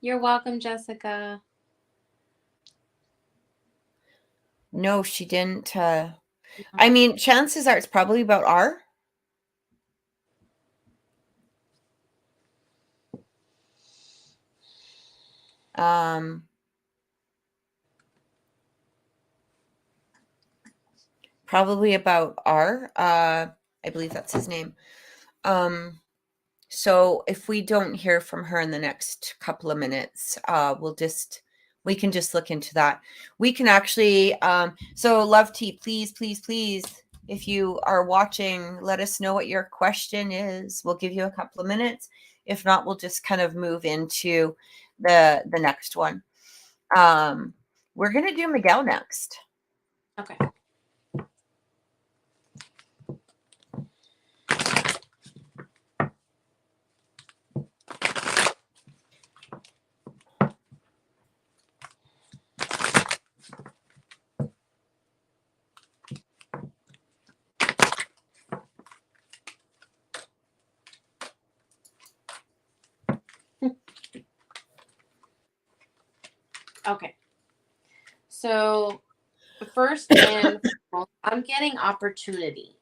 You're welcome, Jessica.
No, she didn't. I mean, chances are it's probably about R. Probably about R. I believe that's his name. So if we don't hear from her in the next couple of minutes, we can just look into that. We can actually, so Love Tea, please, please, please, if you are watching, let us know what your question is. We'll give you a couple of minutes. If not, we'll just kind of move into the next one. We're going to do Miguel next.
Okay. Okay. So first and foremost, I'm getting opportunity.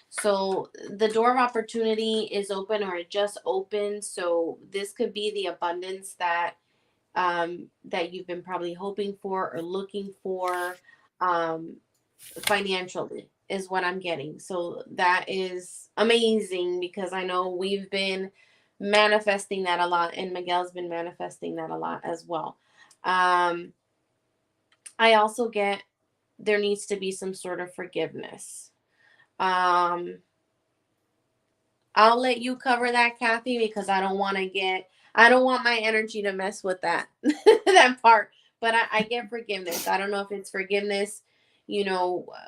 So the door of opportunity is open or it just opened. So this could be the abundance that that you've been probably hoping for or looking for financially is what I'm getting. So that is amazing because I know we've been manifesting that a lot and Miguel's been manifesting that a lot as well. I also get there needs to be some sort of forgiveness. Um, I'll let you cover that, Kathy, because I don't want my energy to mess with that that part. But I get forgiveness. I don't know if it's forgiveness,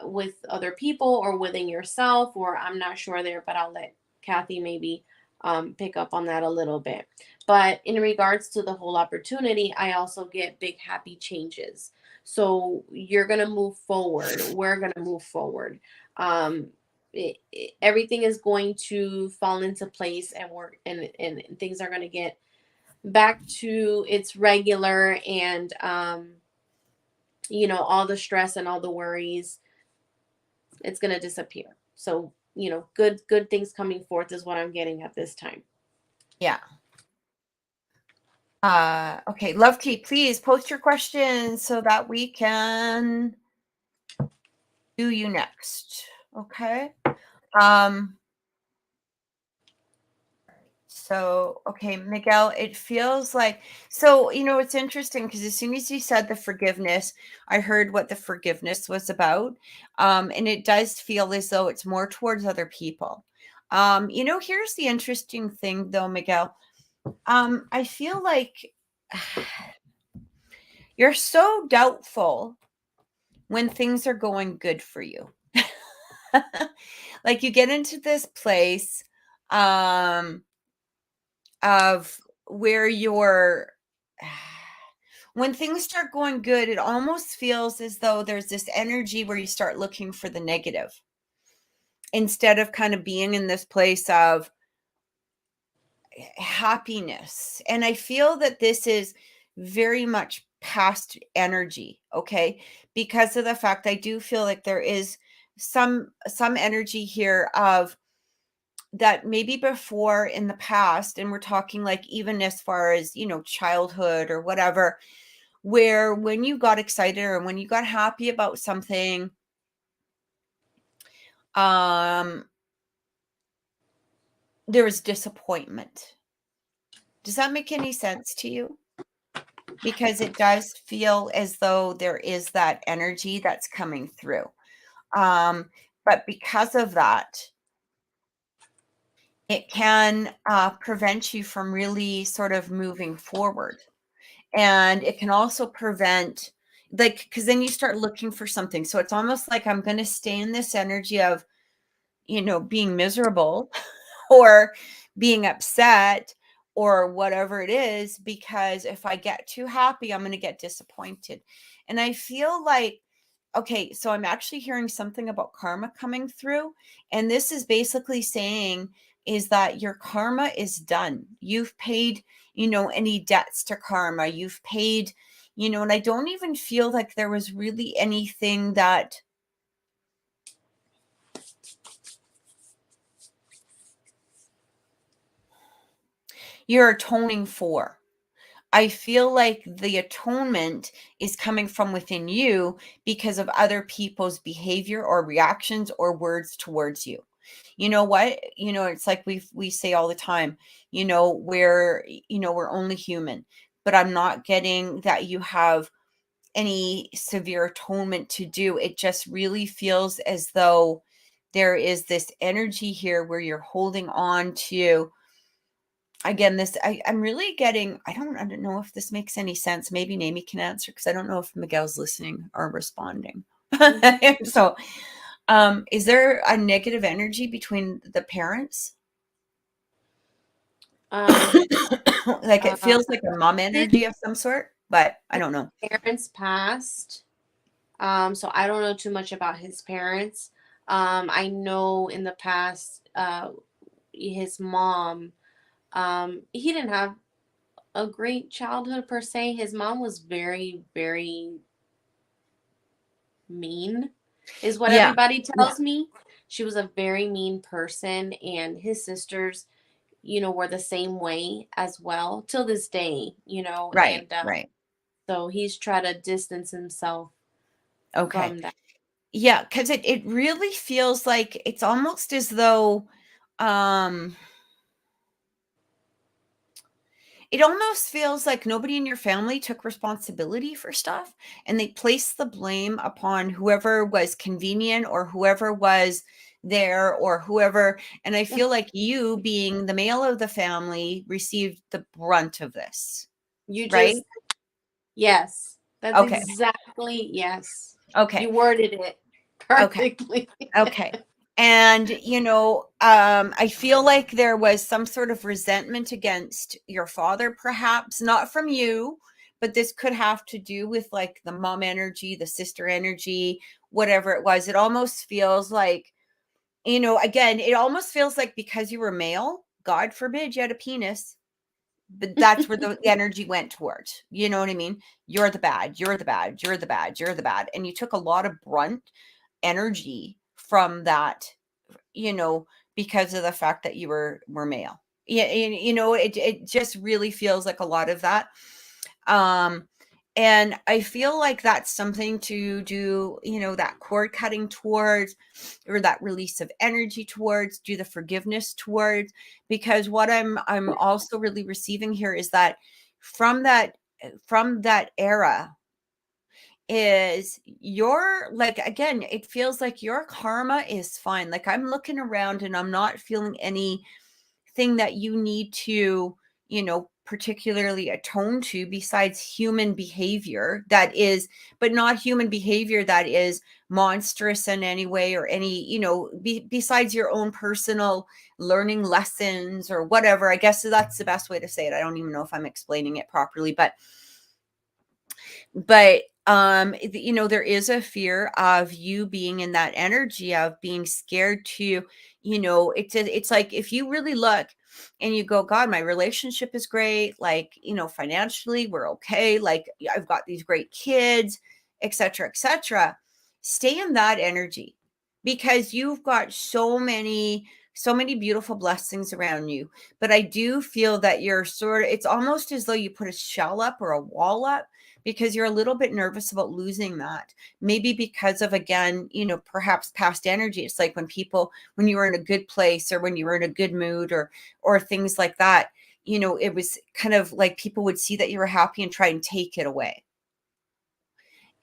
with other people or within yourself, or I'm not sure there, but I'll let Kathy maybe pick up on that a little bit. But in regards to the whole opportunity, I also get big happy changes. So you're gonna move forward. We're gonna move forward. Everything is going to fall into place and work and things are going to get back to its regular and all the stress and all the worries, it's going to disappear. So good things coming forth is what I'm getting at this time.
Yeah. Okay, Love Tea, please post your questions so that we can do you next. Okay. So, okay, Miguel, it feels like, so, it's interesting because as soon as you said the forgiveness, I heard what the forgiveness was about. And it does feel as though it's more towards other people. Here's the interesting thing though, Miguel. I feel like you're so doubtful when things are going good for you. Like you get into this place of where when things start going good, it almost feels as though there's this energy where you start looking for the negative instead of kind of being in this place of happiness. And I feel that this is very much past energy, okay? Because of the fact I do feel like there is some energy here of that maybe before in the past, and we're talking like even as far as childhood or whatever, where when you got excited or when you got happy about something, there was disappointment. Does that make any sense to you? Because it does feel as though there is that energy that's coming through. But because of that, it can prevent you from really sort of moving forward. And it can also prevent, like, because then you start looking for something. So it's almost like I'm going to stay in this energy of, being miserable or being upset or whatever it is, because if I get too happy, I'm going to get disappointed. And I feel like, okay, so I'm actually hearing something about karma coming through. And this is basically saying is that your karma is done. You've paid, any debts to karma. You've paid, and I don't even feel like there was really anything that you're atoning for. I feel like the atonement is coming from within you because of other people's behavior or reactions or words towards you. You know what? It's like we say all the time, we're only human, but I'm not getting that you have any severe atonement to do. It just really feels as though there is this energy here where you're holding on to, again, I'm really getting, I don't know if this makes any sense. Maybe Naomi can answer, because I don't know if Miguel's listening or responding. So is there a negative energy between the parents? Like it feels like a mom energy of some sort, but I don't know.
Parents passed, so I don't know too much about his parents. I know in the past, his mom, he didn't have a great childhood per se. His mom was very, very mean, is what everybody tells me. She was a very mean person, and his sisters, were the same way as well till this day,
Right,
and
right.
so he's tried to distance himself
Okay.
from that.
Yeah, because it really feels like it's almost as though it almost feels like nobody in your family took responsibility for stuff, and they placed the blame upon whoever was convenient or whoever was there or whoever. And I feel like you, being the male of the family, received the brunt of this,
You
right?
just, yes, that's
Okay.
exactly, yes.
Okay.
You worded it
Okay.
perfectly.
Okay. And, I feel like there was some sort of resentment against your father, perhaps not from you, but this could have to do with like the mom energy, the sister energy, whatever it was. It almost feels like, again, it almost feels like because you were male, God forbid you had a penis, but that's where the energy went towards. You know what I mean? You're the bad, you're the bad, you're the bad, you're the bad. And you took a lot of brunt energy from that, because of the fact that you were male. Yeah, and, it just really feels like a lot of that. And I feel like that's something to do, that cord cutting towards, or that release of energy towards, do the forgiveness towards, because what I'm also really receiving here is that from that era is your, like, again, it feels like your karma is fine. Like I'm looking around and I'm not feeling anything that you need to, particularly atone to, besides human behavior that is, but not human behavior that is monstrous in any way, or any, besides your own personal learning lessons or whatever. I guess that's the best way to say it. I don't even know if I'm explaining it properly, but there is a fear of you being in that energy of being scared to, it's like, if you really look and you go, God, my relationship is great, like, financially we're okay, like I've got these great kids, etc., etc., stay in that energy, because you've got so many beautiful blessings around you. But I do feel that you're sort of, it's almost as though you put a shell up or a wall up, because you're a little bit nervous about losing that. Maybe because of, again, perhaps past energy. It's like when you were in a good place, or when you were in a good mood, or things like that, it was kind of like people would see that you were happy and try and take it away.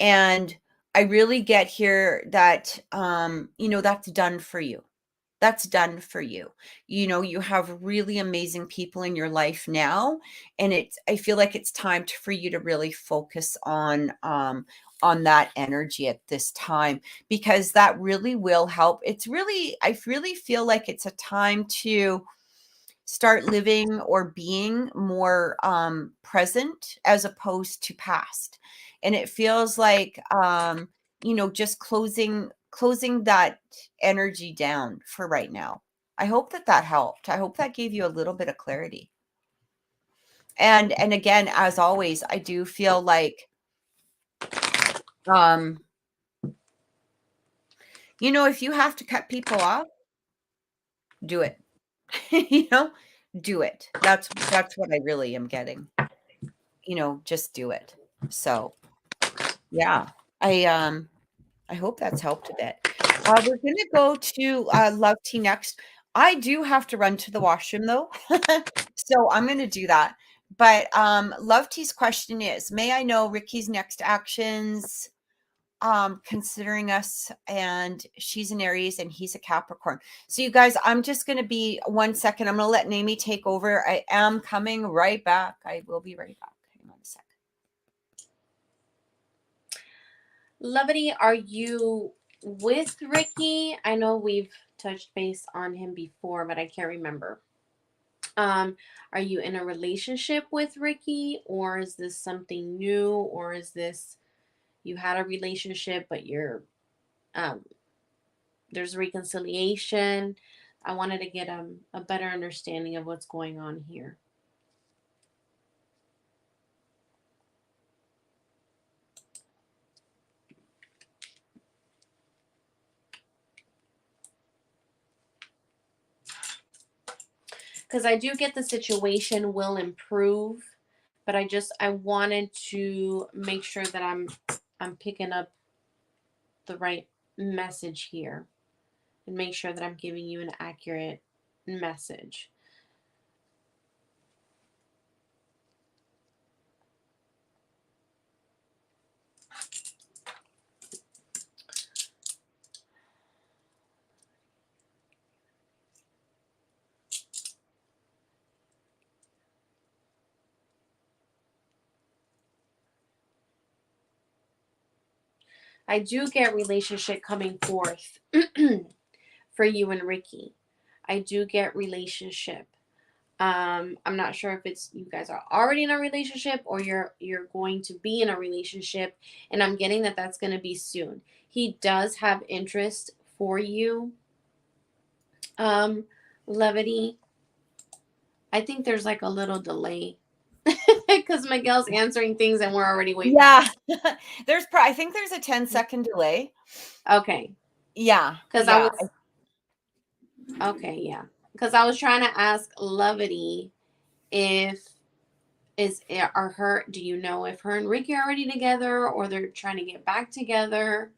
And I really get here that, that's done for you. That's done for you. You have really amazing people in your life now, and I feel like it's time for you to really focus on that energy at this time, because that really will help. I really feel like it's a time to start living or being more present as opposed to past. And it feels like, just closing that energy down for right now. I hope that helped. I hope that gave you a little bit of clarity. And again, as always, I do feel like, if you have to cut people off, do it. Do it. That's what I really am getting. Just do it. So, yeah. I hope that's helped a bit. We're gonna go to Love Tea next. I do have to run to the washroom though, so I'm gonna do that. But Love Tea's question is, may I know Ricky's next actions? Considering us, and she's an Aries and he's a Capricorn. So you guys, I'm just gonna be 1 second. I'm gonna let Naomi take over. I am coming right back. I will be right back. Hang on a second.
Lovely, are you with Ricky? I know we've touched base on him before, but I can't remember. Are you in a relationship with Ricky, or is this something new, or is this you had a relationship but you're there's reconciliation? I wanted to get a better understanding of what's going on here. Because I do get the situation will improve, but I wanted to make sure that I'm picking up the right message here and make sure that I'm giving you an accurate message. I do get relationship coming forth for you and Ricky. I do get relationship. I'm not sure if it's you guys are already in a relationship or you're going to be in a relationship, and I'm getting that that's going to be soon. He does have interest for you. Levity. I think there's like a little delay because Miguel's answering things and we're already waiting.
Yeah. I think there's a 10-second delay.
Okay.
Yeah.
Because I was okay, yeah. Because I was trying to ask Levity do you know if her and Ricky are already together or they're trying to get back together?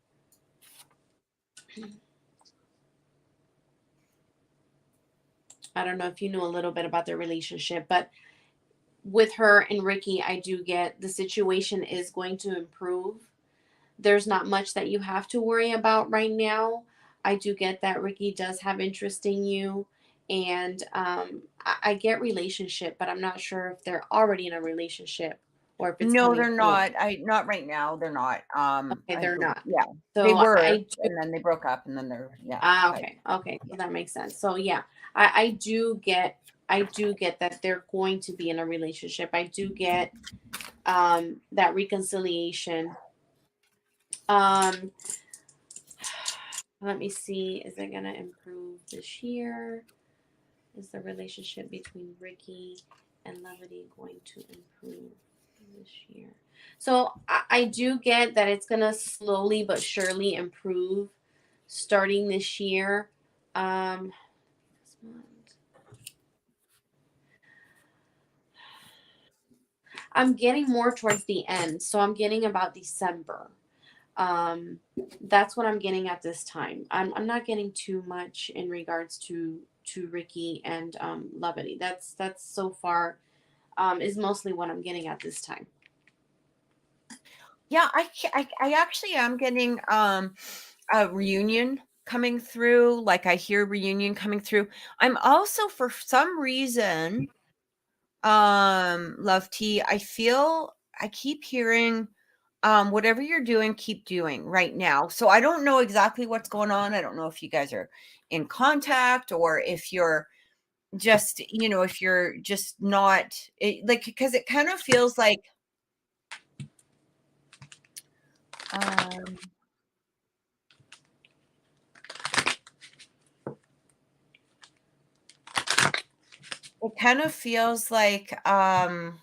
I don't know if you know a little bit about their relationship, but with her and Ricky, I do get the situation is going to improve. There's not much that you have to worry about right now. I do get that Ricky does have interest in you, and I get relationship, but I'm not sure if they're already in a relationship or if it's
No,
coming
they're
forth.
not. Not right now. They're not.
Okay, they're not.
Yeah,
So
they were,
I do.
and then they broke up, and then they're
Okay, so that makes sense. So yeah, I do get that they're going to be in a relationship. I do get that reconciliation. Let me see. Is it gonna improve this year? Is the relationship between Ricky and Levity going to improve this year? So I do get that it's gonna slowly but surely improve starting this year. This month. I'm getting more towards the end, so I'm getting about December. That's what I'm getting at this time. I'm not getting too much in regards to Ricky and Levity. That's so far is mostly what I'm getting at this time.
Yeah, I actually am getting a reunion coming through. Like I hear reunion coming through. I'm also, for some reason, Love Tea, I keep hearing whatever you're doing, keep doing right now. So I don't know exactly what's going on. I don't know if you guys are in contact or if you're just, if you're just not like, because it kind of feels like kind of feels like, sorry,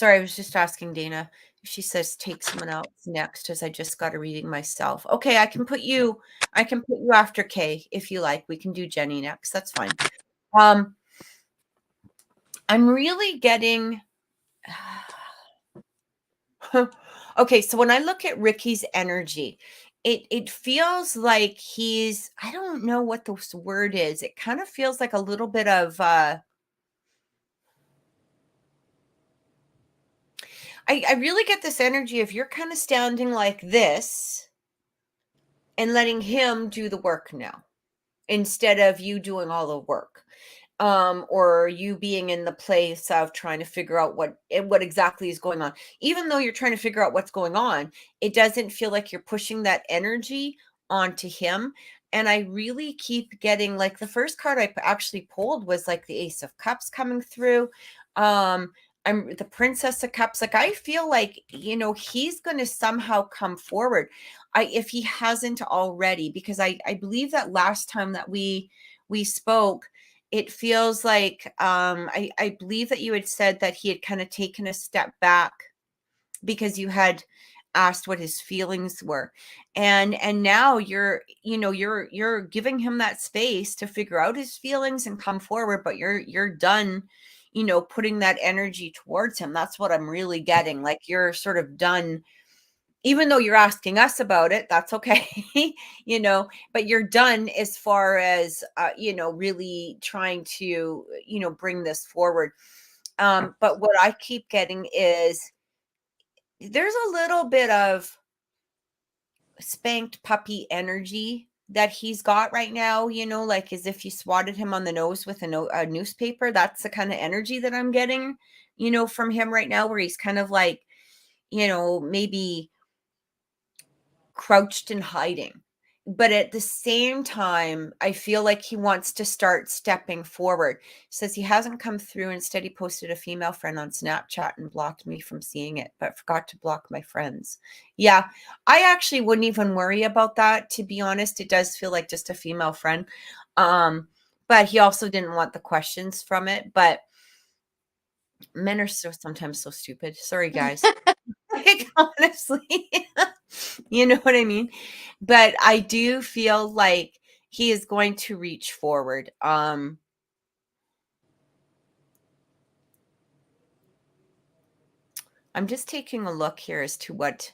I was just asking Dana. She says take someone else next as I just got a reading myself. Okay, I can put you after Kay if you like. We can do Jenny next. That's fine. I'm really getting okay, so when I look at Ricky's energy, it feels like he's, I don't know what this word is. It kind of feels like a little bit of I really get this energy of you're kind of standing like this and letting him do the work now instead of you doing all the work. Or you being in the place of trying to figure out what exactly is going on. Even though you're trying to figure out what's going on, it doesn't feel like you're pushing that energy onto him. And I really keep getting, like, the first card I actually pulled was like the Ace of Cups coming through. I'm the Princess of Cups. Like, I feel like, he's going to somehow come forward. If he hasn't already, because I believe that last time that we spoke, it feels like I believe that you had said that he had kind of taken a step back because you had asked what his feelings were, and now you're giving him that space to figure out his feelings and come forward, but you're done putting that energy towards him. That's what I'm really getting. Like, you're sort of done, even though you're asking us about it. That's okay. But you're done as far as really trying to bring this forward. But what I keep getting is there's a little bit of spanked puppy energy that he's got right now, like as if you swatted him on the nose with a newspaper. That's the kind of energy that I'm getting from him right now, where he's kind of like maybe crouched and hiding. But at the same time, I feel like he wants to start stepping forward. Says he hasn't come through. Instead, he posted a female friend on Snapchat and blocked me from seeing it, but forgot to block my friends. Yeah, I actually wouldn't even worry about that, to be honest. It does feel like just a female friend. But he also didn't want the questions from it. But men are sometimes so stupid. Sorry, guys. Like, honestly, you know what I mean? But I do feel like he is going to reach forward. I'm just taking a look here as to what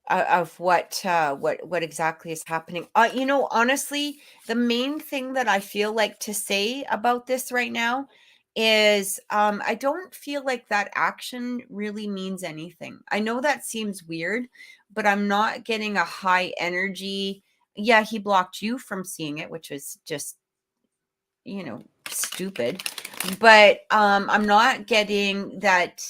of what exactly is happening. Honestly, the main thing that I feel like to say about this right now is I don't feel like that action really means anything. I know that seems weird, but I'm not getting a high energy. Yeah, he blocked you from seeing it, which was just stupid. But I'm not getting that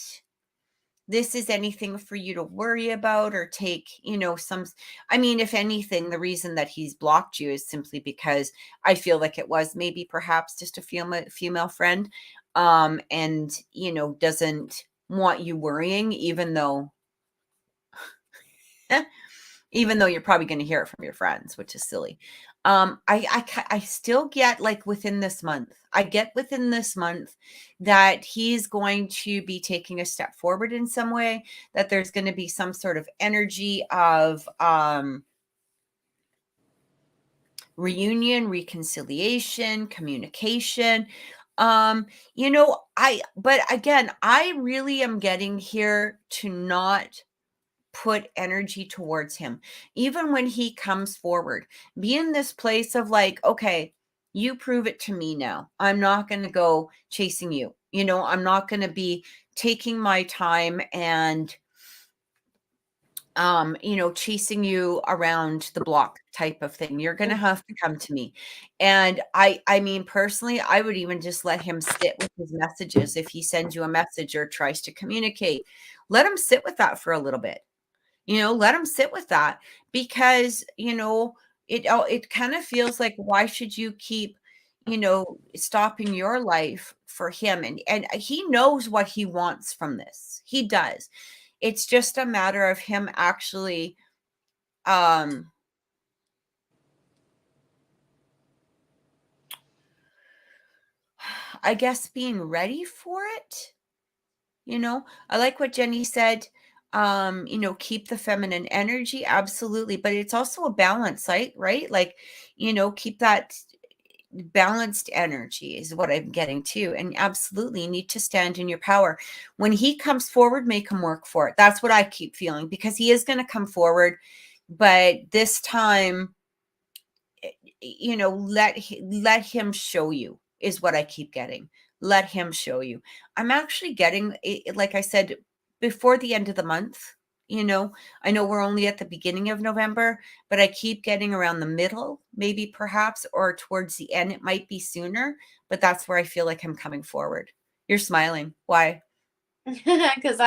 this is anything for you to worry about or take, I mean, if anything, the reason that he's blocked you is simply because I feel like it was maybe perhaps just a female friend, and, doesn't want you worrying, even though you're probably going to hear it from your friends, which is silly. I still get, like, within this month, that he's going to be taking a step forward in some way, that there's going to be some sort of energy of reunion, reconciliation, communication. But again, I really am getting here to not put energy towards him. Even when he comes forward, be in this place of like, okay, you prove it to me now. I'm not going to go chasing you. I'm not going to be taking my time and chasing you around the block type of thing. You're going to have to come to me. And I mean, personally, I would even just let him sit with his messages. If he sends you a message or tries to communicate, let him sit with that for a little bit. Let him sit with that, because, it kind of feels like, why should you keep, stopping your life for him? And he knows what he wants from this. He does. It's just a matter of him actually, I guess being ready for it. I like what Jenny said. Keep the feminine energy, absolutely, but it's also a balance, right? Like, keep that balanced energy is what I'm getting to. And absolutely, you need to stand in your power. When he comes forward, make him work for it. That's what I keep feeling, because he is going to come forward, but this time, let him show you is what I keep getting. Let him show you. I'm actually getting, like I said, before the end of the month. I know we're only at the beginning of November, but I keep getting around the middle, maybe perhaps, or towards the end. It might be sooner, but that's where I feel like I'm coming forward. You're smiling. Why?
Because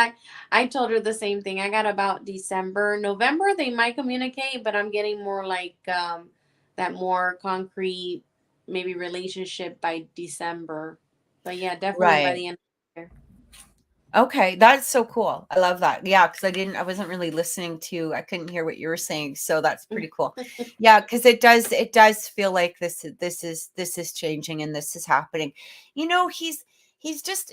I told her the same thing. I got about December. November they might communicate, but I'm getting more like that more concrete maybe relationship by December. But yeah, definitely by
Right.
the end of the year.
Okay, that's so cool. I love that. Yeah, because I wasn't really listening to, I couldn't hear what you were saying. So that's pretty cool. Yeah, because it does feel like this is changing and this is happening. He's just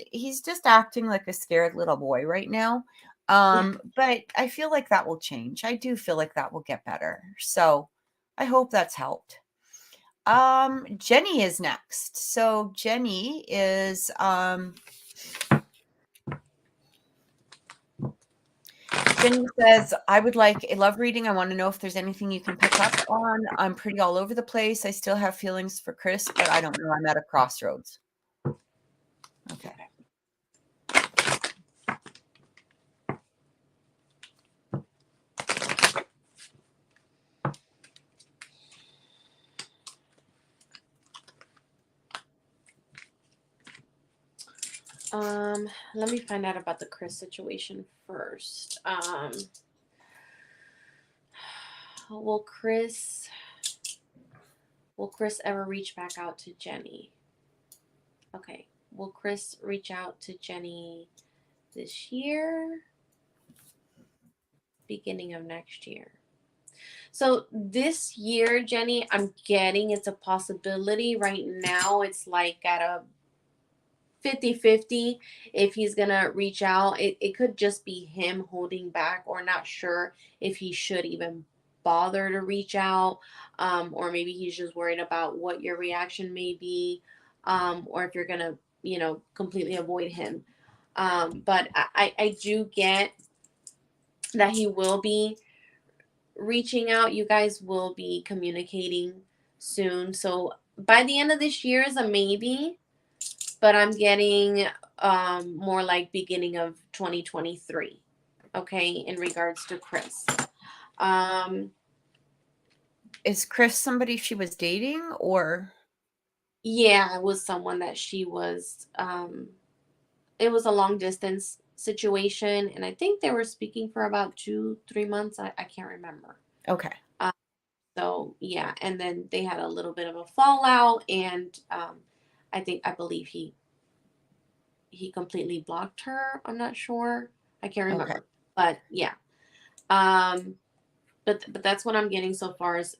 acting like a scared little boy right now. But I feel like that will change. I do feel like that will get better. So I hope that's helped. Jenny is next. So Jenny is Jenny says, I would like a love reading. I want to know if there's anything you can pick up on. I'm pretty all over the place. I still have feelings for Chris, but I don't know. I'm at a crossroads. Okay.
Let me find out about the Chris situation first. Will Chris ever reach back out to Jenny? Okay. Will Chris reach out to Jenny this year? Beginning of next year. So this year, Jenny, I'm getting it's a possibility. Right now, it's like at a 50-50 if he's gonna reach out. It could just be him holding back or not sure if he should even bother to reach out, or maybe he's just worried about what your reaction may be, or if you're gonna completely avoid him. But I do get that he will be reaching out. You guys will be communicating soon. So by the end of this year is a maybe, but I'm getting more like beginning of 2023. Okay, in regards to Chris.
Is Chris somebody she was dating, or?
Yeah, it was someone that she was it was a long distance situation, and I think they were speaking for about 2-3 months. I can't remember.
Okay.
So yeah, and then they had a little bit of a fallout, and I believe he completely blocked her. I'm not sure. I can't
Okay.
remember, but yeah. Um, but that's what I'm getting so far as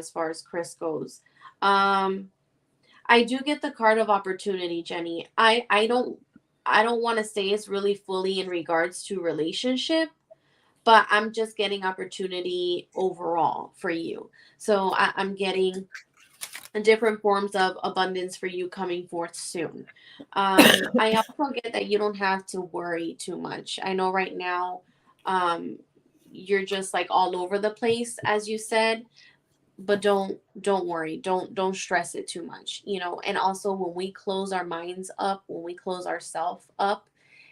far as Chris goes. I do get the card of opportunity, Jenny. I don't want to say it's really fully in regards to relationship, but I'm just getting opportunity overall for you. So I'm getting different forms of abundance for you coming forth soon. I also get that you don't have to worry too much. I know right now you're just like all over the place, as you said, but don't worry. Don't stress it too much. And also when we close our minds up, when we close ourselves up,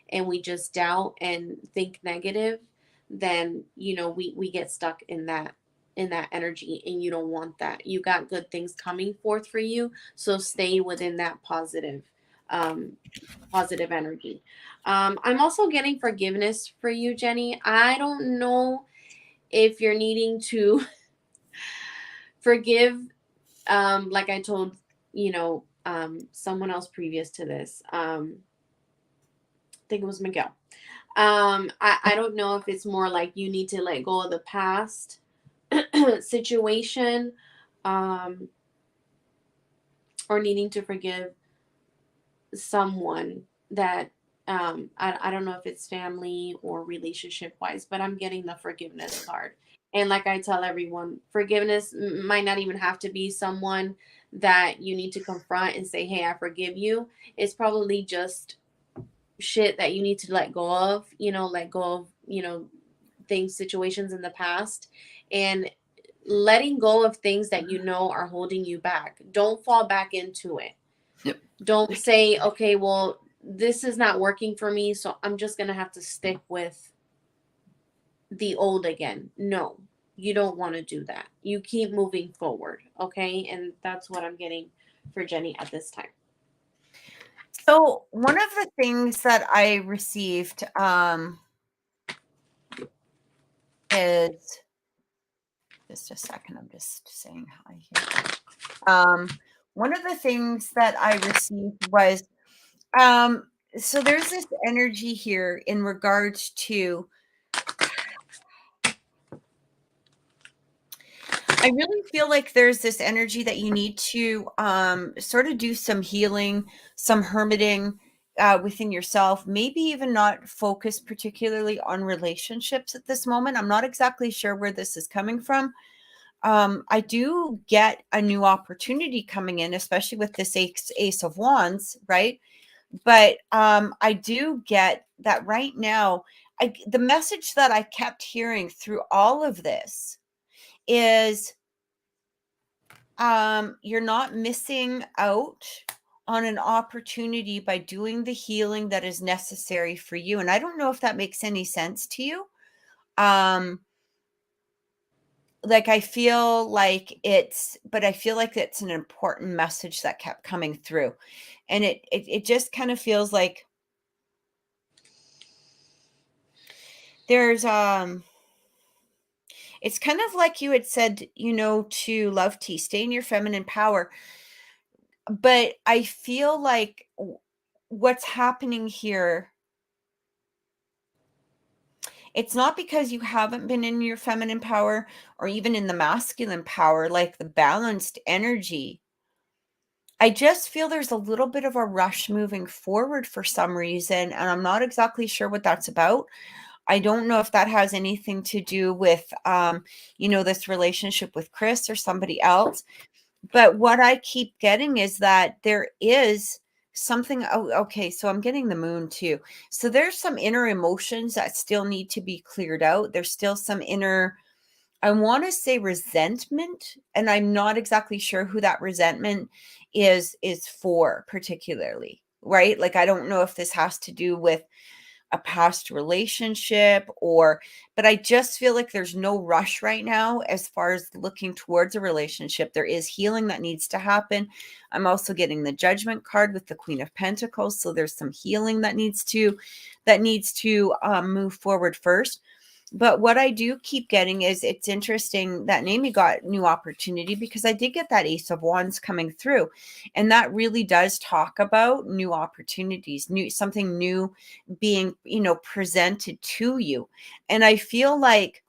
and we just doubt and think negative, then we get stuck in that energy, and you don't want that. You got good things coming forth for you, so stay within that positive energy. I'm also getting forgiveness for you, Jenny. I don't know if you're needing to forgive, like I told someone else previous to this. I think it was Miguel. I don't know if it's more like you need to let go of the past situation, um, or needing to forgive someone that I don't know if it's family or relationship wise, but I'm getting the forgiveness card. And like I tell everyone, forgiveness might not even have to be someone that you need to confront and say, hey, I forgive you. It's probably just shit that you need to let go of, let go of, things, situations in the past, and letting go of things that are holding you back. Don't fall back into it.
Yep.
Don't say, okay, well, this is not working for me, so I'm just going to have to stick with the old again. No, you don't want to do that. You keep moving forward, okay? And that's what I'm getting for Jenny at this time.
So one of the things that I received is, just a second, I'm just saying hi here. One of the things that I received was, so there's this energy here in regards to, I really feel like there's this energy that you need to sort of do some healing, some hermiting within yourself, maybe even not focus particularly on relationships at this moment. I'm not exactly sure where this is coming from. I do get a new opportunity coming in, especially with this Ace of Wands, right? But I do get that right now. The message that I kept hearing through all of this is you're not missing out on an opportunity by doing the healing that is necessary for you. And I don't know if that makes any sense to you. Like I feel like it's an important message that kept coming through. And it just kind of feels like there's it's kind of like you had said, to Love Tea, stay in your feminine power. But I feel like what's happening here, it's not because you haven't been in your feminine power or even in the masculine power, like the balanced energy. I just feel there's a little bit of a rush moving forward for some reason, and I'm not exactly sure what that's about. I don't know if that has anything to do with, this relationship with Chris or somebody else. But what I keep getting is that there is something. Oh, okay. So I'm getting the moon too. So there's some inner emotions that still need to be cleared out. There's still some inner, I want to say resentment, and I'm not exactly sure who that resentment is for particularly, right? Like I don't know if this has to do with a past relationship but I just feel like there's no rush right now as far as looking towards a relationship. There is healing that needs to happen. I'm also getting the Judgment card with the Queen of Pentacles, so there's some healing that needs to move forward first. But what I do keep getting is, it's interesting that Naomi got new opportunity, because I did get that Ace of Wands coming through. And that really does talk about new opportunities, something new being, presented to you. And I feel like,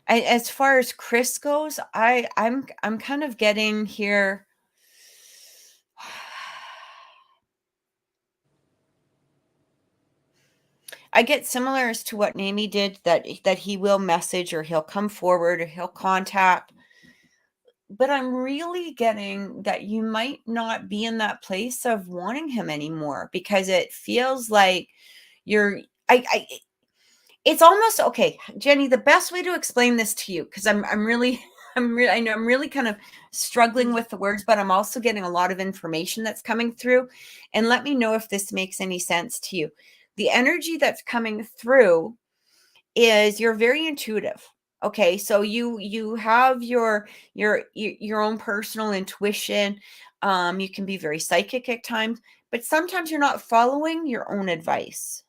as far as Chris goes, I'm kind of getting here. I get similar as to what Naomi did, that he will message, or he'll come forward, or he'll contact. But I'm really getting that you might not be in that place of wanting him anymore, because it feels like you're I it's almost okay, Jenny, the best way to explain this to you, because I'm really I know I'm really kind of struggling with the words, but I'm also getting a lot of information that's coming through. And let me know if this makes any sense to you. The energy that's coming through is, you're very intuitive. Okay, so you have your own personal intuition. You can be very psychic at times, but sometimes you're not following your own advice.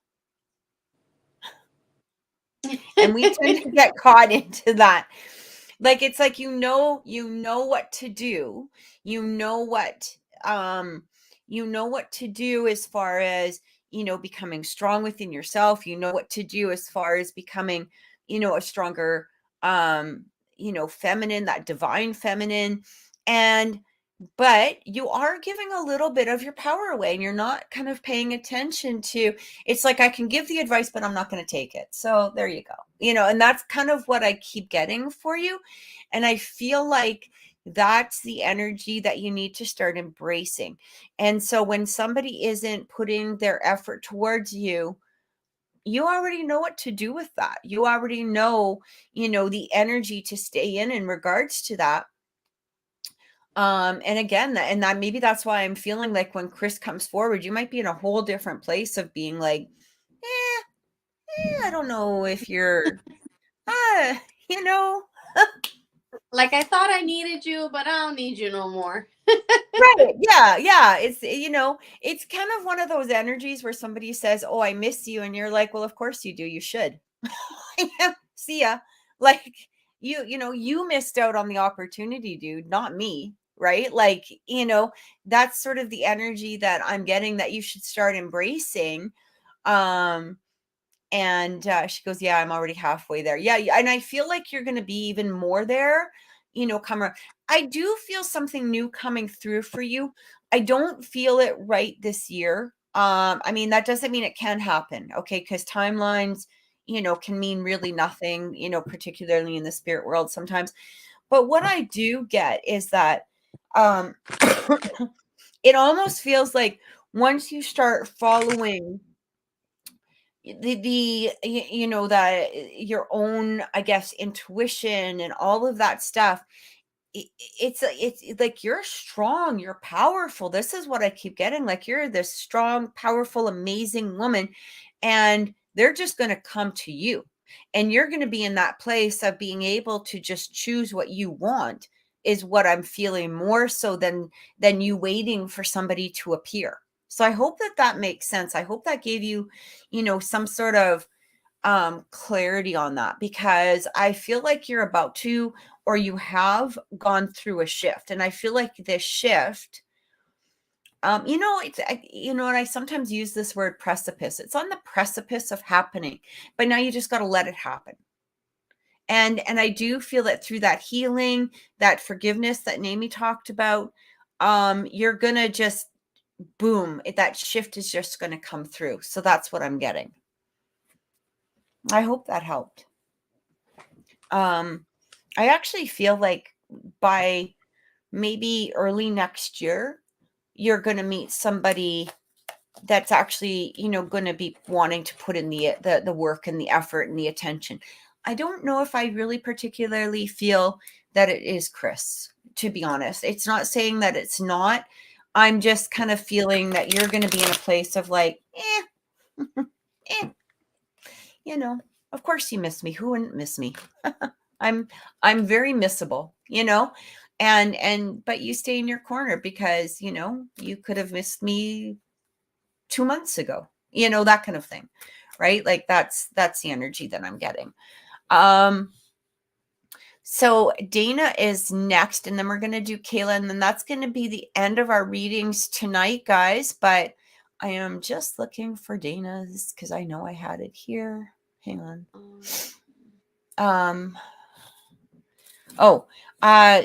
And we tend to get caught into that. Like it's like what to do. You know what what to do as far as, becoming strong within yourself. You know what to do as far as becoming, a stronger feminine, that divine feminine. But you are giving a little bit of your power away, and you're not kind of paying attention to, it's like, I can give the advice, but I'm not going to take it. So there you go. And that's kind of what I keep getting for you. And I feel like that's the energy that you need to start embracing. And so when somebody isn't putting their effort towards you, you already know what to do with that. You already know, the energy to stay in regards to that. And again, that maybe that's why I'm feeling like when Chris comes forward, you might be in a whole different place of being like, I don't know if you're, uh, you know,
Like, I thought I needed you, but I don't need you no more.
right. Yeah. Yeah. It's kind of one of those energies where somebody says, "Oh, I miss you." And you're like, "Well, of course you do. You should." See ya. Like, you missed out on the opportunity, dude, not me. Right. Like, that's sort of the energy that I'm getting, that you should start embracing. Um, And she goes, "Yeah, I'm already halfway there." Yeah, and I feel like you're going to be even more there, come around. I do feel something new coming through for you. I don't feel it right this year. I mean, that doesn't mean it can happen, okay? Because timelines, can mean really nothing, particularly in the spirit world sometimes. But what I do get is that um it almost feels like once you start following that your own, I guess, intuition and all of that stuff, it's like you're strong, you're powerful. This is what I keep getting, like you're this strong, powerful, amazing woman, and they're just going to come to you, and you're going to be in that place of being able to just choose what you want, is what I'm feeling, more so than you waiting for somebody to appear. So I hope that makes sense. I hope that gave you, some sort of clarity on that, because I feel like you're about to, or you have gone through a shift. And I feel like this shift, and I sometimes use this word precipice. It's on the precipice of happening, but now you just got to let it happen. And I do feel that through that healing, that forgiveness that Naomi talked about, you're gonna just boom, that shift is just gonna come through. So that's what I'm getting. I hope that helped. I actually feel like by maybe early next year, you're going to meet somebody that's actually, going to be wanting to put in the work and the effort and the attention. I don't know if I really particularly feel that it is Chris, to be honest. It's not saying that it's not. I'm just kind of feeling that you're going to be in a place of like, eh, of course you miss me. Who wouldn't miss me? I'm I'm very missable, but you stay in your corner because, you could have missed me 2 months ago, that kind of thing. Right? Like that's the energy that I'm getting. Um so Dana is next, and then we're going to do Kayla, and then that's going to be the end of our readings tonight, guys, but I am just looking for Dana's because I know I had it here. Hang on.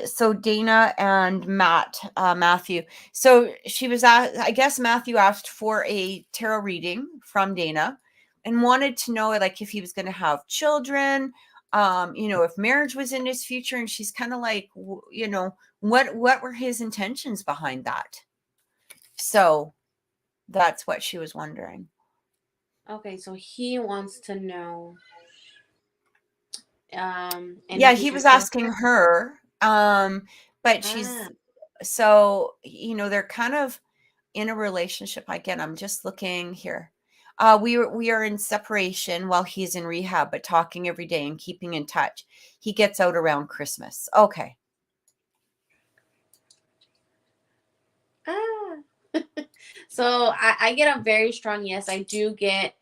So Dana and Matthew. So I guess Matthew asked for a tarot reading from Dana and wanted to know, like, if he was going to have children, if marriage was in his future. And she's kind of like, what were his intentions behind that? So that's what she was wondering.
Okay, so he wants to know.
Yeah, he was asking her. But she's so, they're kind of in a relationship. Again, I'm just looking here. We are in separation while he's in rehab, but talking every day and keeping in touch. He gets out around Christmas. Okay.
So I get a very strong yes. I do get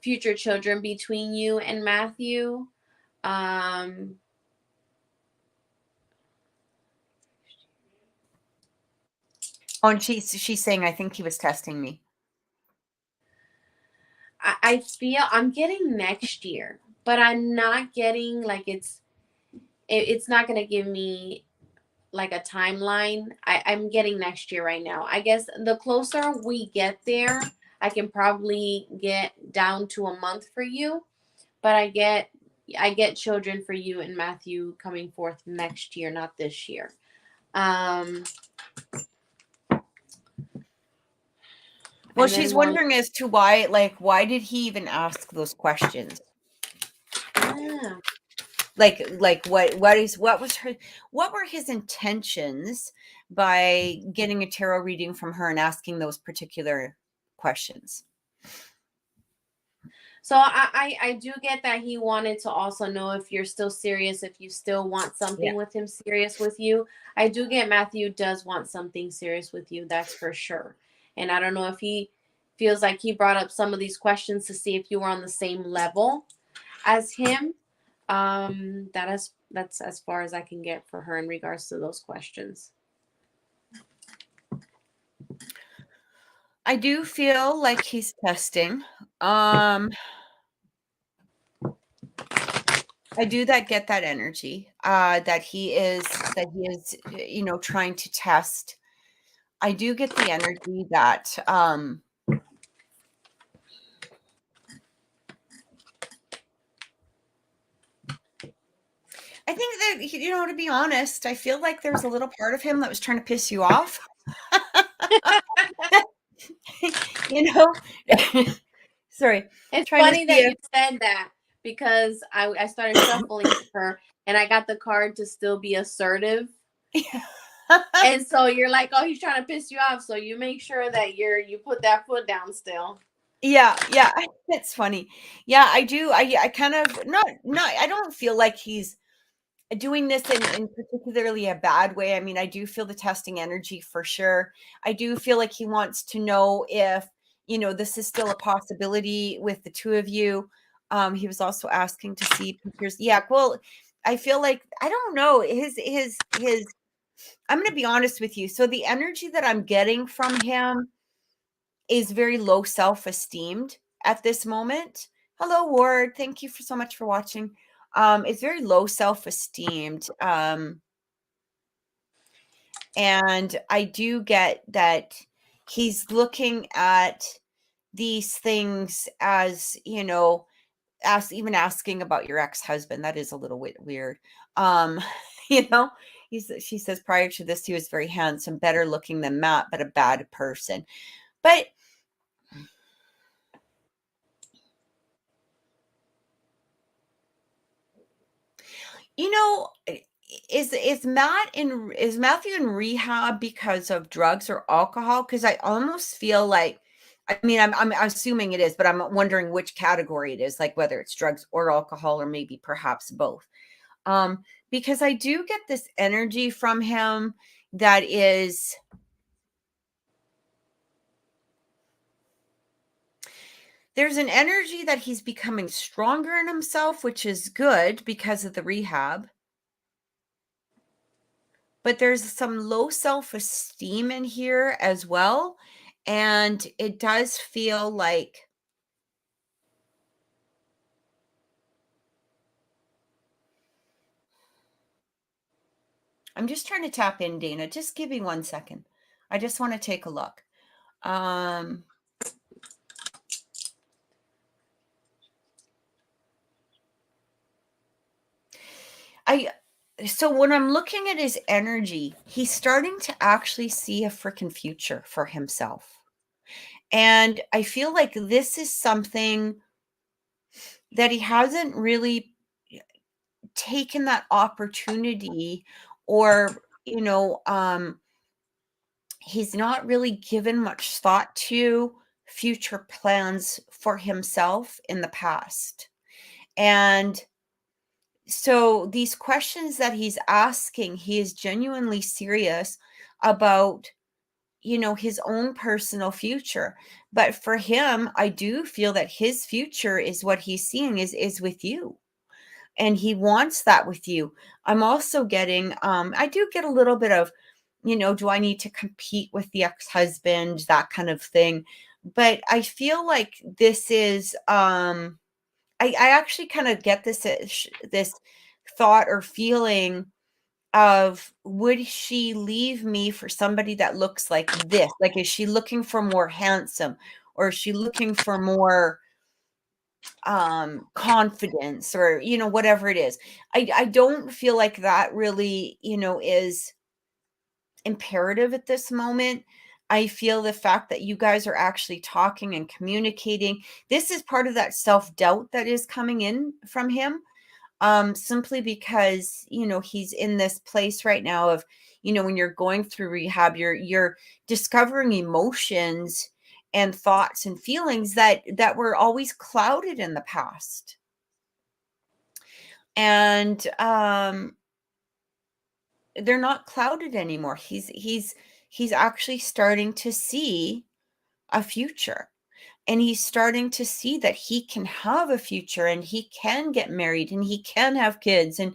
future children between you and Matthew. Oh,
and she's saying, I think he was testing me.
I feel I'm getting next year, but I'm not getting like it's it's not going to give me like a timeline. I'm getting next year right now. I guess the closer we get there, I can probably get down to a month for you, but I get children for you and Matthew coming forth next year, not this year.
Well, she's wondering as to why, like, why did he even ask those questions?
Yeah.
Like what were his intentions by getting a tarot reading from her and asking those particular questions?
So I do get that he wanted to also know if you're still serious, if you still want something with him serious with you. I do get Matthew does want something serious with you, that's for sure. And I don't know if he feels like he brought up some of these questions to see if you were on the same level as him. That's as far as I can get for her in regards to those questions.
I do feel like he's testing. I do get that energy, that he is, trying to test. I do get the energy that, I think that, to be honest, I feel like there's a little part of him that was trying to piss you off. Sorry.
It's funny that you said that, because I started shuffling her and I got the card to still be assertive. And so you're like, oh, he's trying to piss you off. So you make sure that you put that foot down still.
Yeah. It's funny. Yeah, I do. I kind of not, I don't feel like he's doing this in particularly a bad way. I mean, I do feel the testing energy for sure. I do feel like he wants to know if, this is still a possibility with the two of you. He was also asking to see pictures. Yeah, well, I feel like, I don't know, his I'm going to be honest with you. So the energy that I'm getting from him is very low self-esteemed at this moment. Hello, Ward. Thank you so much for watching. It's very low self-esteemed. And I do get that he's looking at these things as, even asking about your ex-husband. That is a little weird. You know, she says prior to this, he was very handsome, better looking than Matt, but a bad person. But is Matthew in rehab because of drugs or alcohol? Because I almost feel like, I mean, I'm assuming it is, but I'm wondering which category it is, like whether it's drugs or alcohol, or maybe perhaps both. Because I do get this energy from him that is, there's an energy that he's becoming stronger in himself, which is good because of the rehab. But there's some low self-esteem in here as well. And it does feel like, I'm just trying to tap in, Dana. Just give me 1 second. I just want to take a look. So when I'm looking at his energy, he's starting to actually see a freaking future for himself. And I feel like this is something that he hasn't really taken that opportunity, or, he's not really given much thought to future plans for himself in the past. And so these questions that he's asking, he is genuinely serious about, his own personal future. But for him, I do feel that his future is what he's seeing is with you. And he wants that with you. I'm also getting, I do get a little bit of, do I need to compete with the ex-husband, that kind of thing. But I feel like this is, I actually kind of get this thought or feeling of, would she leave me for somebody that looks like this? Like, is she looking for more handsome, or is she looking for more confidence, or whatever it is? I don't feel like that really is imperative at this moment. I feel the fact that you guys are actually talking and communicating, this is part of that self-doubt that is coming in from him, simply because he's in this place right now of, when you're going through rehab, you're discovering emotions and thoughts and feelings that were always clouded in the past. And they're not clouded anymore. He's actually starting to see a future, and he's starting to see that he can have a future, and he can get married, and he can have kids, and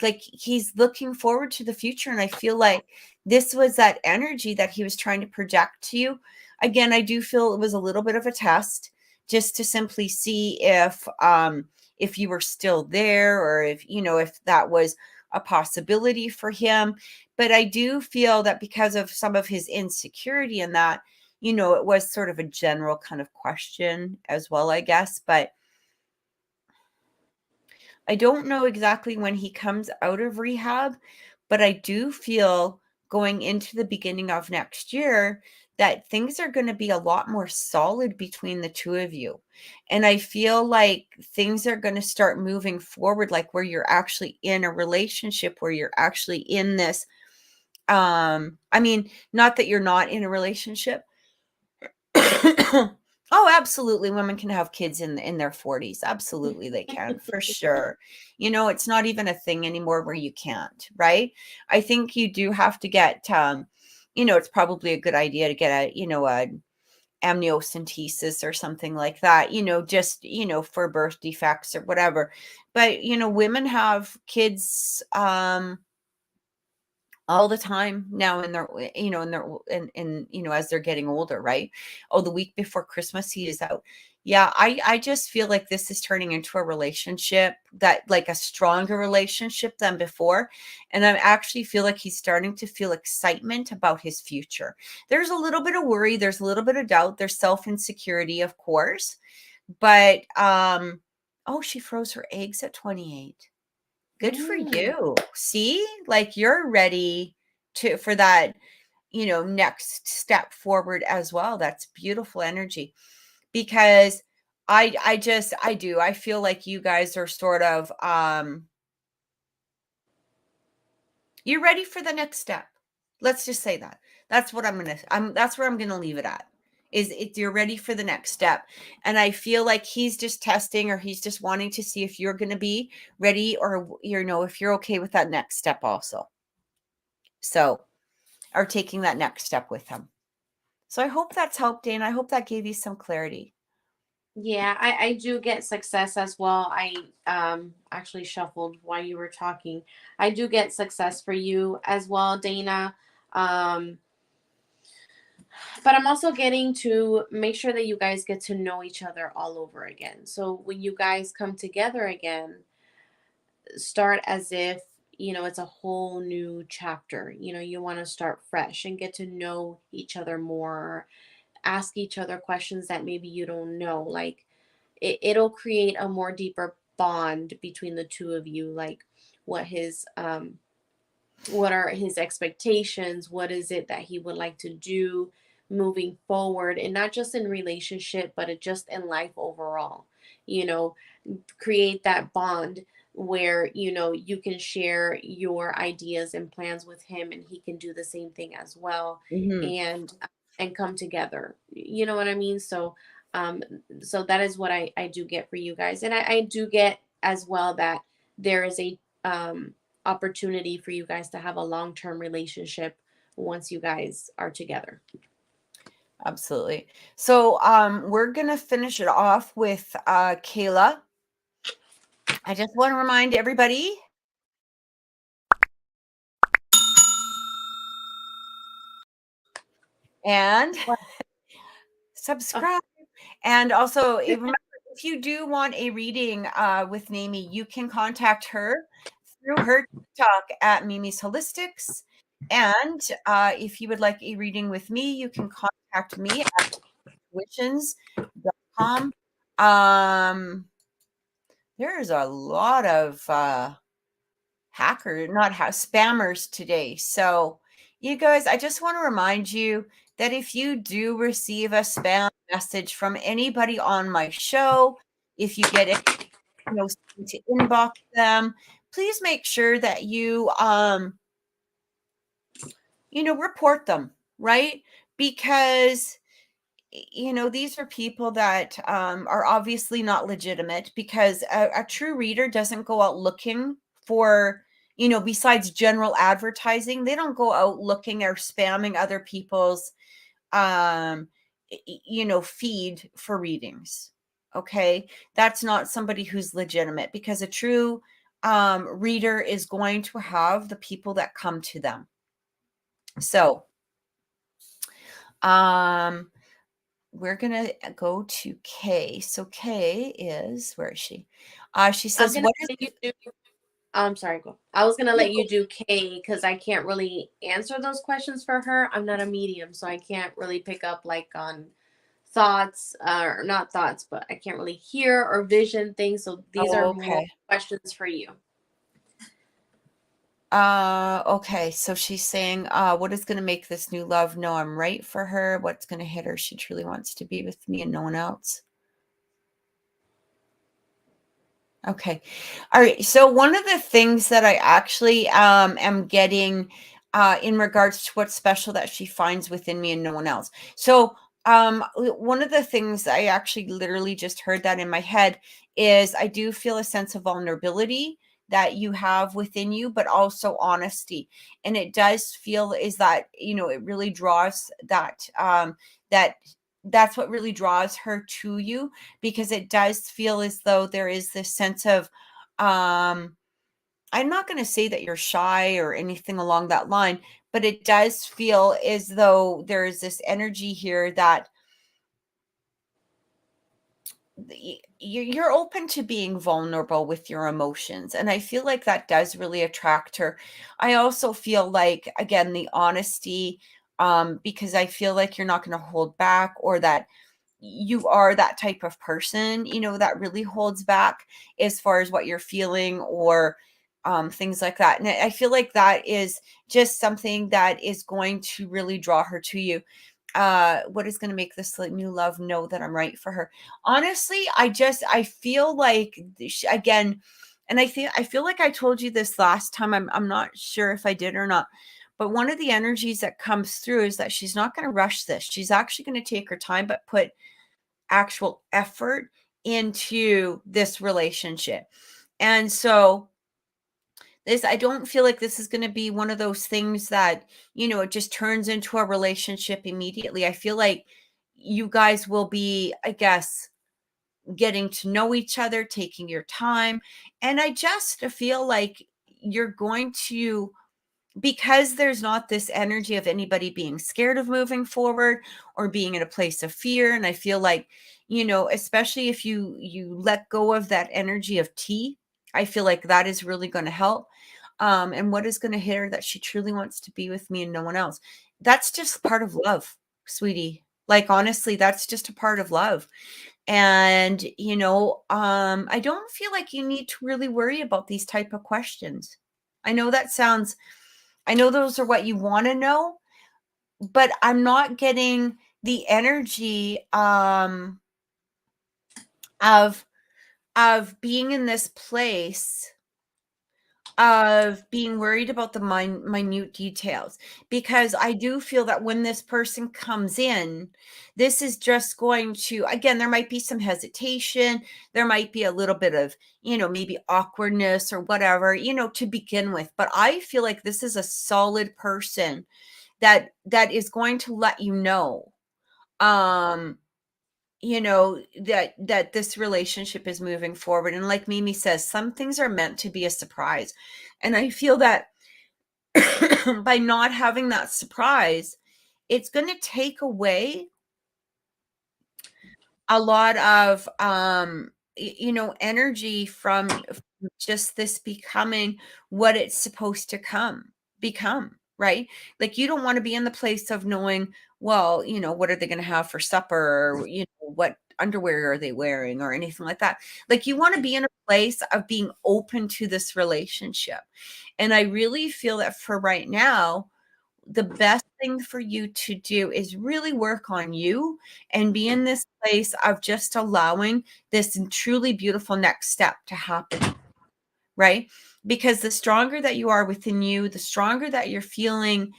like, he's looking forward to the future. And I feel like this was that energy that he was trying to project to you. Again, I do feel it was a little bit of a test, just to simply see if you were still there, or if that was a possibility for him. But I do feel that because of some of his insecurity in that, it was sort of a general kind of question as well, I guess. But I don't know exactly when he comes out of rehab, but I do feel going into the beginning of next year that things are going to be a lot more solid between the two of you. And I feel like things are going to start moving forward, like where you're actually in a relationship, where you're actually in this. I mean, not that you're not in a relationship. Oh, absolutely. Women can have kids in their 40s. Absolutely, they can, for sure. It's not even a thing anymore where you can't, right? I think you do have to get, it's probably a good idea to get a amniocentesis or something like that, just, for birth defects or whatever. But, women have kids, all the time now in their, as they're getting older, right? Oh, the week before Christmas he is out. Yeah, I just feel like this is turning into a relationship, that like a stronger relationship than before. And I actually feel like he's starting to feel excitement about his future. There's a little bit of worry, there's a little bit of doubt, there's self-insecurity, of course. But oh, she froze her eggs at 28. Good for you. See, like, you're ready for that, next step forward as well. That's beautiful energy, because I feel like you guys are sort of, you're ready for the next step. Let's just say that. That's what that's where I'm going to leave it at. You're ready for the next step. And I feel like he's just testing, or he's just wanting to see if you're going to be ready, or, if you're okay with that next step also. So, or taking that next step with him. So I hope that's helped, Dana. I hope that gave you some clarity.
Yeah, I do get success as well. I actually shuffled while you were talking. I do get success for you as well, Dana. Um, but I'm also getting to make sure that you guys get to know each other all over again. So when you guys come together again, start as if, it's a whole new chapter. You want to start fresh and get to know each other more, ask each other questions that maybe you don't know. Like, it'll create a more deeper bond between the two of you. Like, what his what are his expectations, what is it that he would like to do moving forward, and not just in relationship, but just in life overall. you know Create that bond where you can share your ideas and plans with him, and he can do the same thing as well.
Mm-hmm.
And come together, you know what I mean? Um so that is what I do get for you guys. And I do get as well that there is a opportunity for you guys to have a long-term relationship once you guys are together.
Absolutely. So we're gonna finish it off with Kayla. I just want to remind everybody, and
What? Oh,
subscribe. And also, remember, if you do want a reading with Mimi, you can contact her through her TikTok at Mimi's Holistics. And if you would like a reading with me, you can contact me at intuitions.com. There's a lot of spammers today. So, you guys, I just want to remind you that if you do receive a spam message from anybody on my show, if you get it, to inbox them, please make sure that you report them, right? Because these are people that are obviously not legitimate, because a true reader doesn't go out looking for, besides general advertising, they don't go out looking or spamming other people's, feed for readings. Okay. That's not somebody who's legitimate, because a true reader is going to have the people that come to them. So, we're going to go to Kay. So Kay is, where is she? She says, what is
I'm sorry, go. I was gonna let you do Kay because I can't really answer those questions for her. I'm not a medium, so I can't really pick up like on thoughts, or not thoughts, but I can't really hear or vision things. So these are more questions for you.
Okay, so she's saying, what is going to make this new love know I'm right for her? What's going to hit her? She truly wants to be with me and no one else. Okay. All right. So one of the things that I actually am getting in regards to what's special that she finds within me and no one else. So one of the things I actually literally just heard that in my head is I do feel a sense of vulnerability that you have within you, but also honesty. And it does feel is that, it really draws that, that's what really draws her to you, because it does feel as though there is this sense of, I'm not going to say that you're shy or anything along that line, but it does feel as though there is this energy here that you're open to being vulnerable with your emotions. And I feel like that does really attract her. I also feel like, again, the honesty, because I feel like you're not going to hold back, or that you are that type of person, that really holds back as far as what you're feeling, or things like that. And I feel like that is just something that is going to really draw her to you. What is going to make this new love know that I'm right for her? Honestly, I feel like again, and I feel like I told you this last time. I'm not sure if I did or not. But one of the energies that comes through is that she's not going to rush this. She's actually going to take her time, but put actual effort into this relationship. And so I don't feel like this is going to be one of those things that, it just turns into a relationship immediately. I feel like you guys will be, I guess, getting to know each other, taking your time. And I just feel like you're going to, because there's not this energy of anybody being scared of moving forward or being in a place of fear. And I feel like, especially if you let go of that energy of tea, I feel like that is really going to help. And what is going to hit her? That she truly wants to be with me and no one else. That's just part of love, sweetie. Like, honestly, that's just a part of love. And, I don't feel like you need to really worry about these type of questions. I know those are what you want to know, but I'm not getting the energy of being in this place of being worried about the minute details, because I do feel that when this person comes in, this is just going to, again, there might be some hesitation, there might be a little bit of, maybe awkwardness or whatever, to begin with. But I feel like this is a solid person that is going to let you know, that this relationship is moving forward. And like Mimi says, some things are meant to be a surprise. And I feel that by not having that surprise, it's going to take away a lot of energy from just this becoming what it's supposed to become, right? Like you don't want to be in the place of knowing, well, what are they going to have for supper, or what underwear are they wearing, or anything like that. Like you want to be in a place of being open to this relationship. And I really feel that for right now, the best thing for you to do is really work on you and be in this place of just allowing this truly beautiful next step to happen, right? Because the stronger that you are within you, the stronger that you're feeling,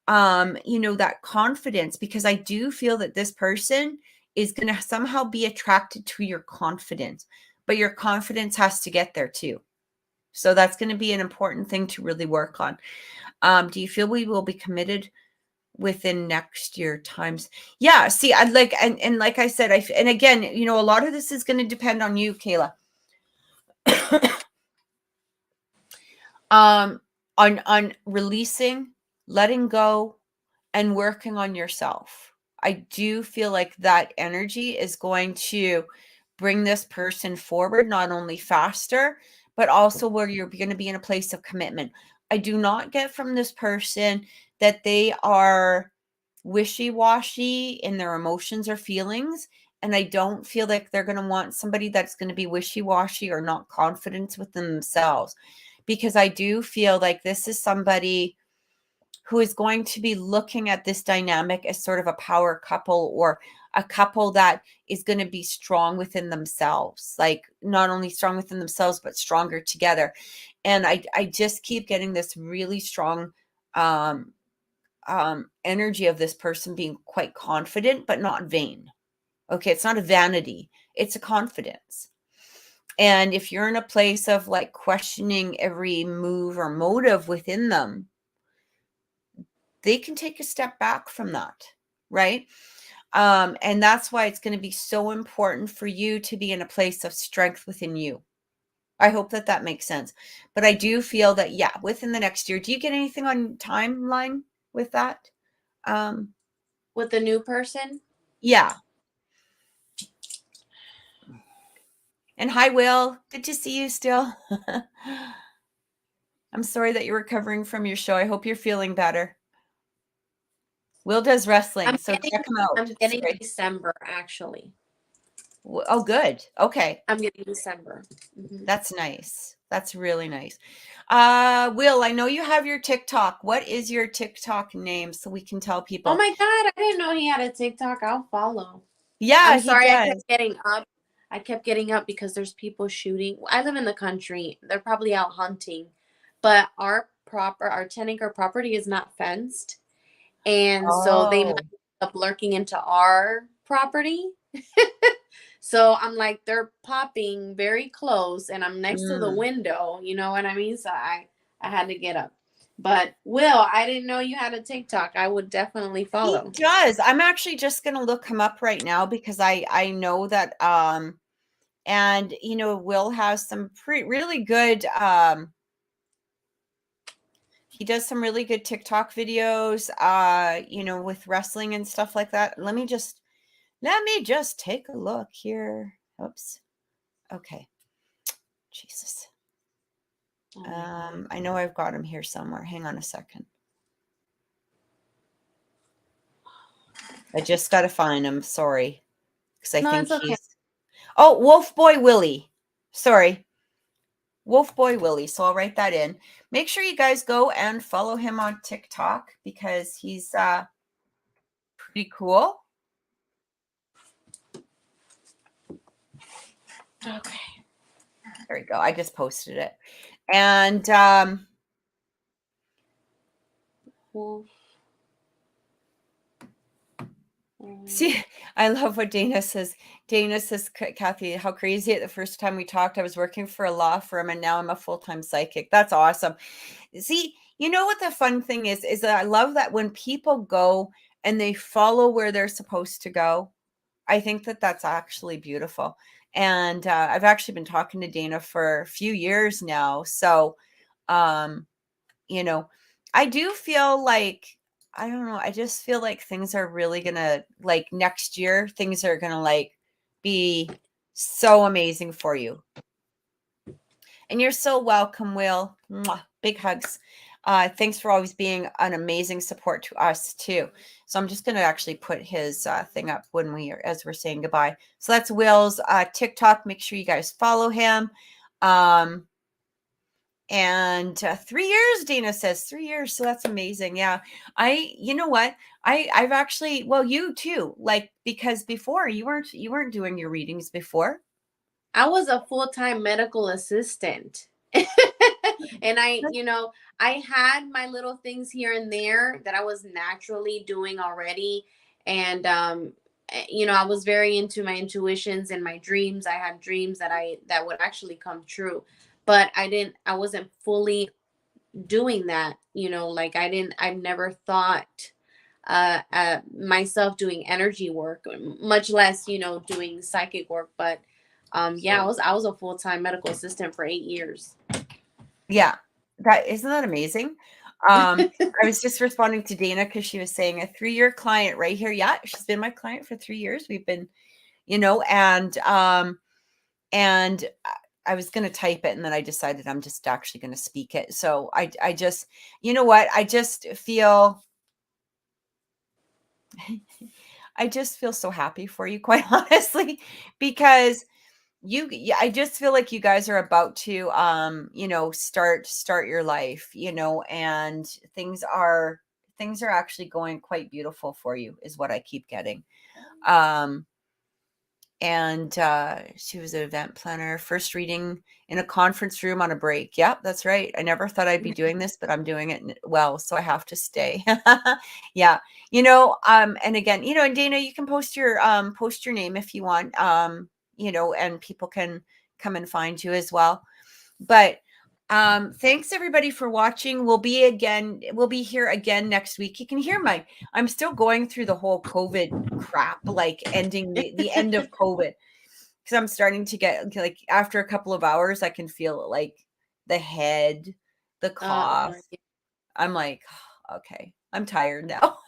that confidence, because I do feel that this person is going to somehow be attracted to your confidence, but your confidence has to get there too. So that's going to be an important thing to really work on. Do you feel we will be committed within next year times? Yeah, see, I'd like, and like I said, and again, a lot of this is going to depend on you, Kayla. On releasing, letting go, and working on yourself. I do feel like that energy is going to bring this person forward, not only faster, but also where you're going to be in a place of commitment. I do not get from this person that they are wishy-washy in their emotions or feelings. And I don't feel like they're going to want somebody that's going to be wishy-washy or not confident with themselves. Because I do feel like this is somebody who is going to be looking at this dynamic as sort of a power couple, or a couple that is going to be strong within themselves, like not only strong within themselves, but stronger together. And I just keep getting this really strong energy of this person being quite confident, but not vain. Okay. It's not a vanity. It's a confidence. And if you're in a place of like questioning every move or motive within them, they can take a step back from that, right? And that's why it's going to be so important for you to be in a place of strength within you. I hope that that makes sense. But I do feel that, yeah, within the next year, do you get anything on timeline with that?
With the new person?
Yeah. And hi, Will. Good to see you still. I'm sorry that you're recovering from your show. I hope you're feeling better. Will does wrestling, so check him out.
I'm getting
Sorry.
December, actually.
Oh, good. Okay.
I'm getting December. Mm-hmm.
That's nice. That's really nice. Will, I know you have your TikTok. What is your TikTok name so we can tell people?
Oh my God, I didn't know he had a TikTok. I'll follow.
Yeah,
I'm sorry,
he
I
does.
kept getting up. I kept getting up because there's people shooting. I live in the country. They're probably out hunting. But our 10-acre property is not fenced. And so they might
Oh.
end up lurking into our property. So I'm like, they're popping very close, and I'm next to the window. You know what I mean? So I had to get up. But Will, I didn't know you had a TikTok. I would definitely follow.
He does. I'm actually just gonna look him up right now because I know that and Will has some really good he does some really good TikTok videos with wrestling and stuff like that. Let me just take a look here. Oops. Okay. Jesus. I know I've got him here somewhere. Hang on a second. I just got to find him. Sorry. Because I think
it's okay.
he's... Oh, Wolf Boy Willie. Sorry. Wolf Boy Willie. So I'll write that in. Make sure you guys go and follow him on TikTok because he's pretty cool.
Okay.
There we go. I just posted it. And
Wolf.
see, I love what Dana says. Dana says, Kathy, how crazy. The first time we talked, I was working for a law firm and now I'm a full-time psychic. That's awesome. See, you know what the fun thing is that I love that when people go and they follow where they're supposed to go. I think that that's actually beautiful. And I've actually been talking to Dana for a few years now. So, I do feel like, I don't know, I just feel like things are really going to, like next year, things are going to like be so amazing for you. And you're so welcome, Will. Mwah. Big hugs. Thanks for always being an amazing support to us too. So I'm just going to actually put his thing up as we're saying goodbye. So that's Will's TikTok. Make sure you guys follow him. And 3 years, Dana says 3 years. So that's amazing. Yeah. You know what? I've actually, well, you too, like, because before you weren't doing your readings before.
I was a full-time medical assistant. And I had my little things here and there that I was naturally doing already. And, I was very into my intuitions and my dreams. I had dreams that would actually come true, but I wasn't fully doing that, like I've never thought myself doing energy work, much less, doing psychic work. But yeah, I was a full-time medical assistant for 8 years.
Yeah. Isn't that amazing? I was just responding to Dana because she was saying a 3-year client right here. Yeah, she's been my client for 3 years. We've been, and I was going to type it and then I decided I'm just actually going to speak it. So I just, you know what? I just feel so happy for you, quite honestly, because I just feel like you guys are about to, start your life, and things are actually going quite beautiful for you is what I keep getting. And she was an event planner, first reading in a conference room on a break. Yep, that's right. I never thought I'd be doing this, but I'm doing it well, so I have to stay. Yeah. And again, and Dana, you can post your name if you want, and people can come and find you as well. But thanks everybody for watching. We'll be here again next week. You can hear I'm still going through the whole COVID crap, like ending the end of COVID, because I'm starting to get, like, after a couple of hours I can feel it, like the head, the cough. I'm like, okay, I'm tired now.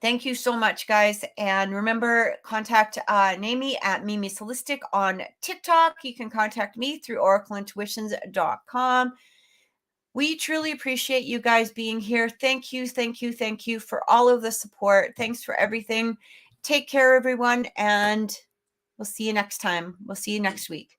Thank you so much, guys. And remember, contact Naomi at Mimi's Holistic on TikTok. You can contact me through oracleintuitions.com. We truly appreciate you guys being here. Thank you, thank you, thank you for all of the support. Thanks for everything. Take care, everyone, and we'll see you next time. We'll see you next week.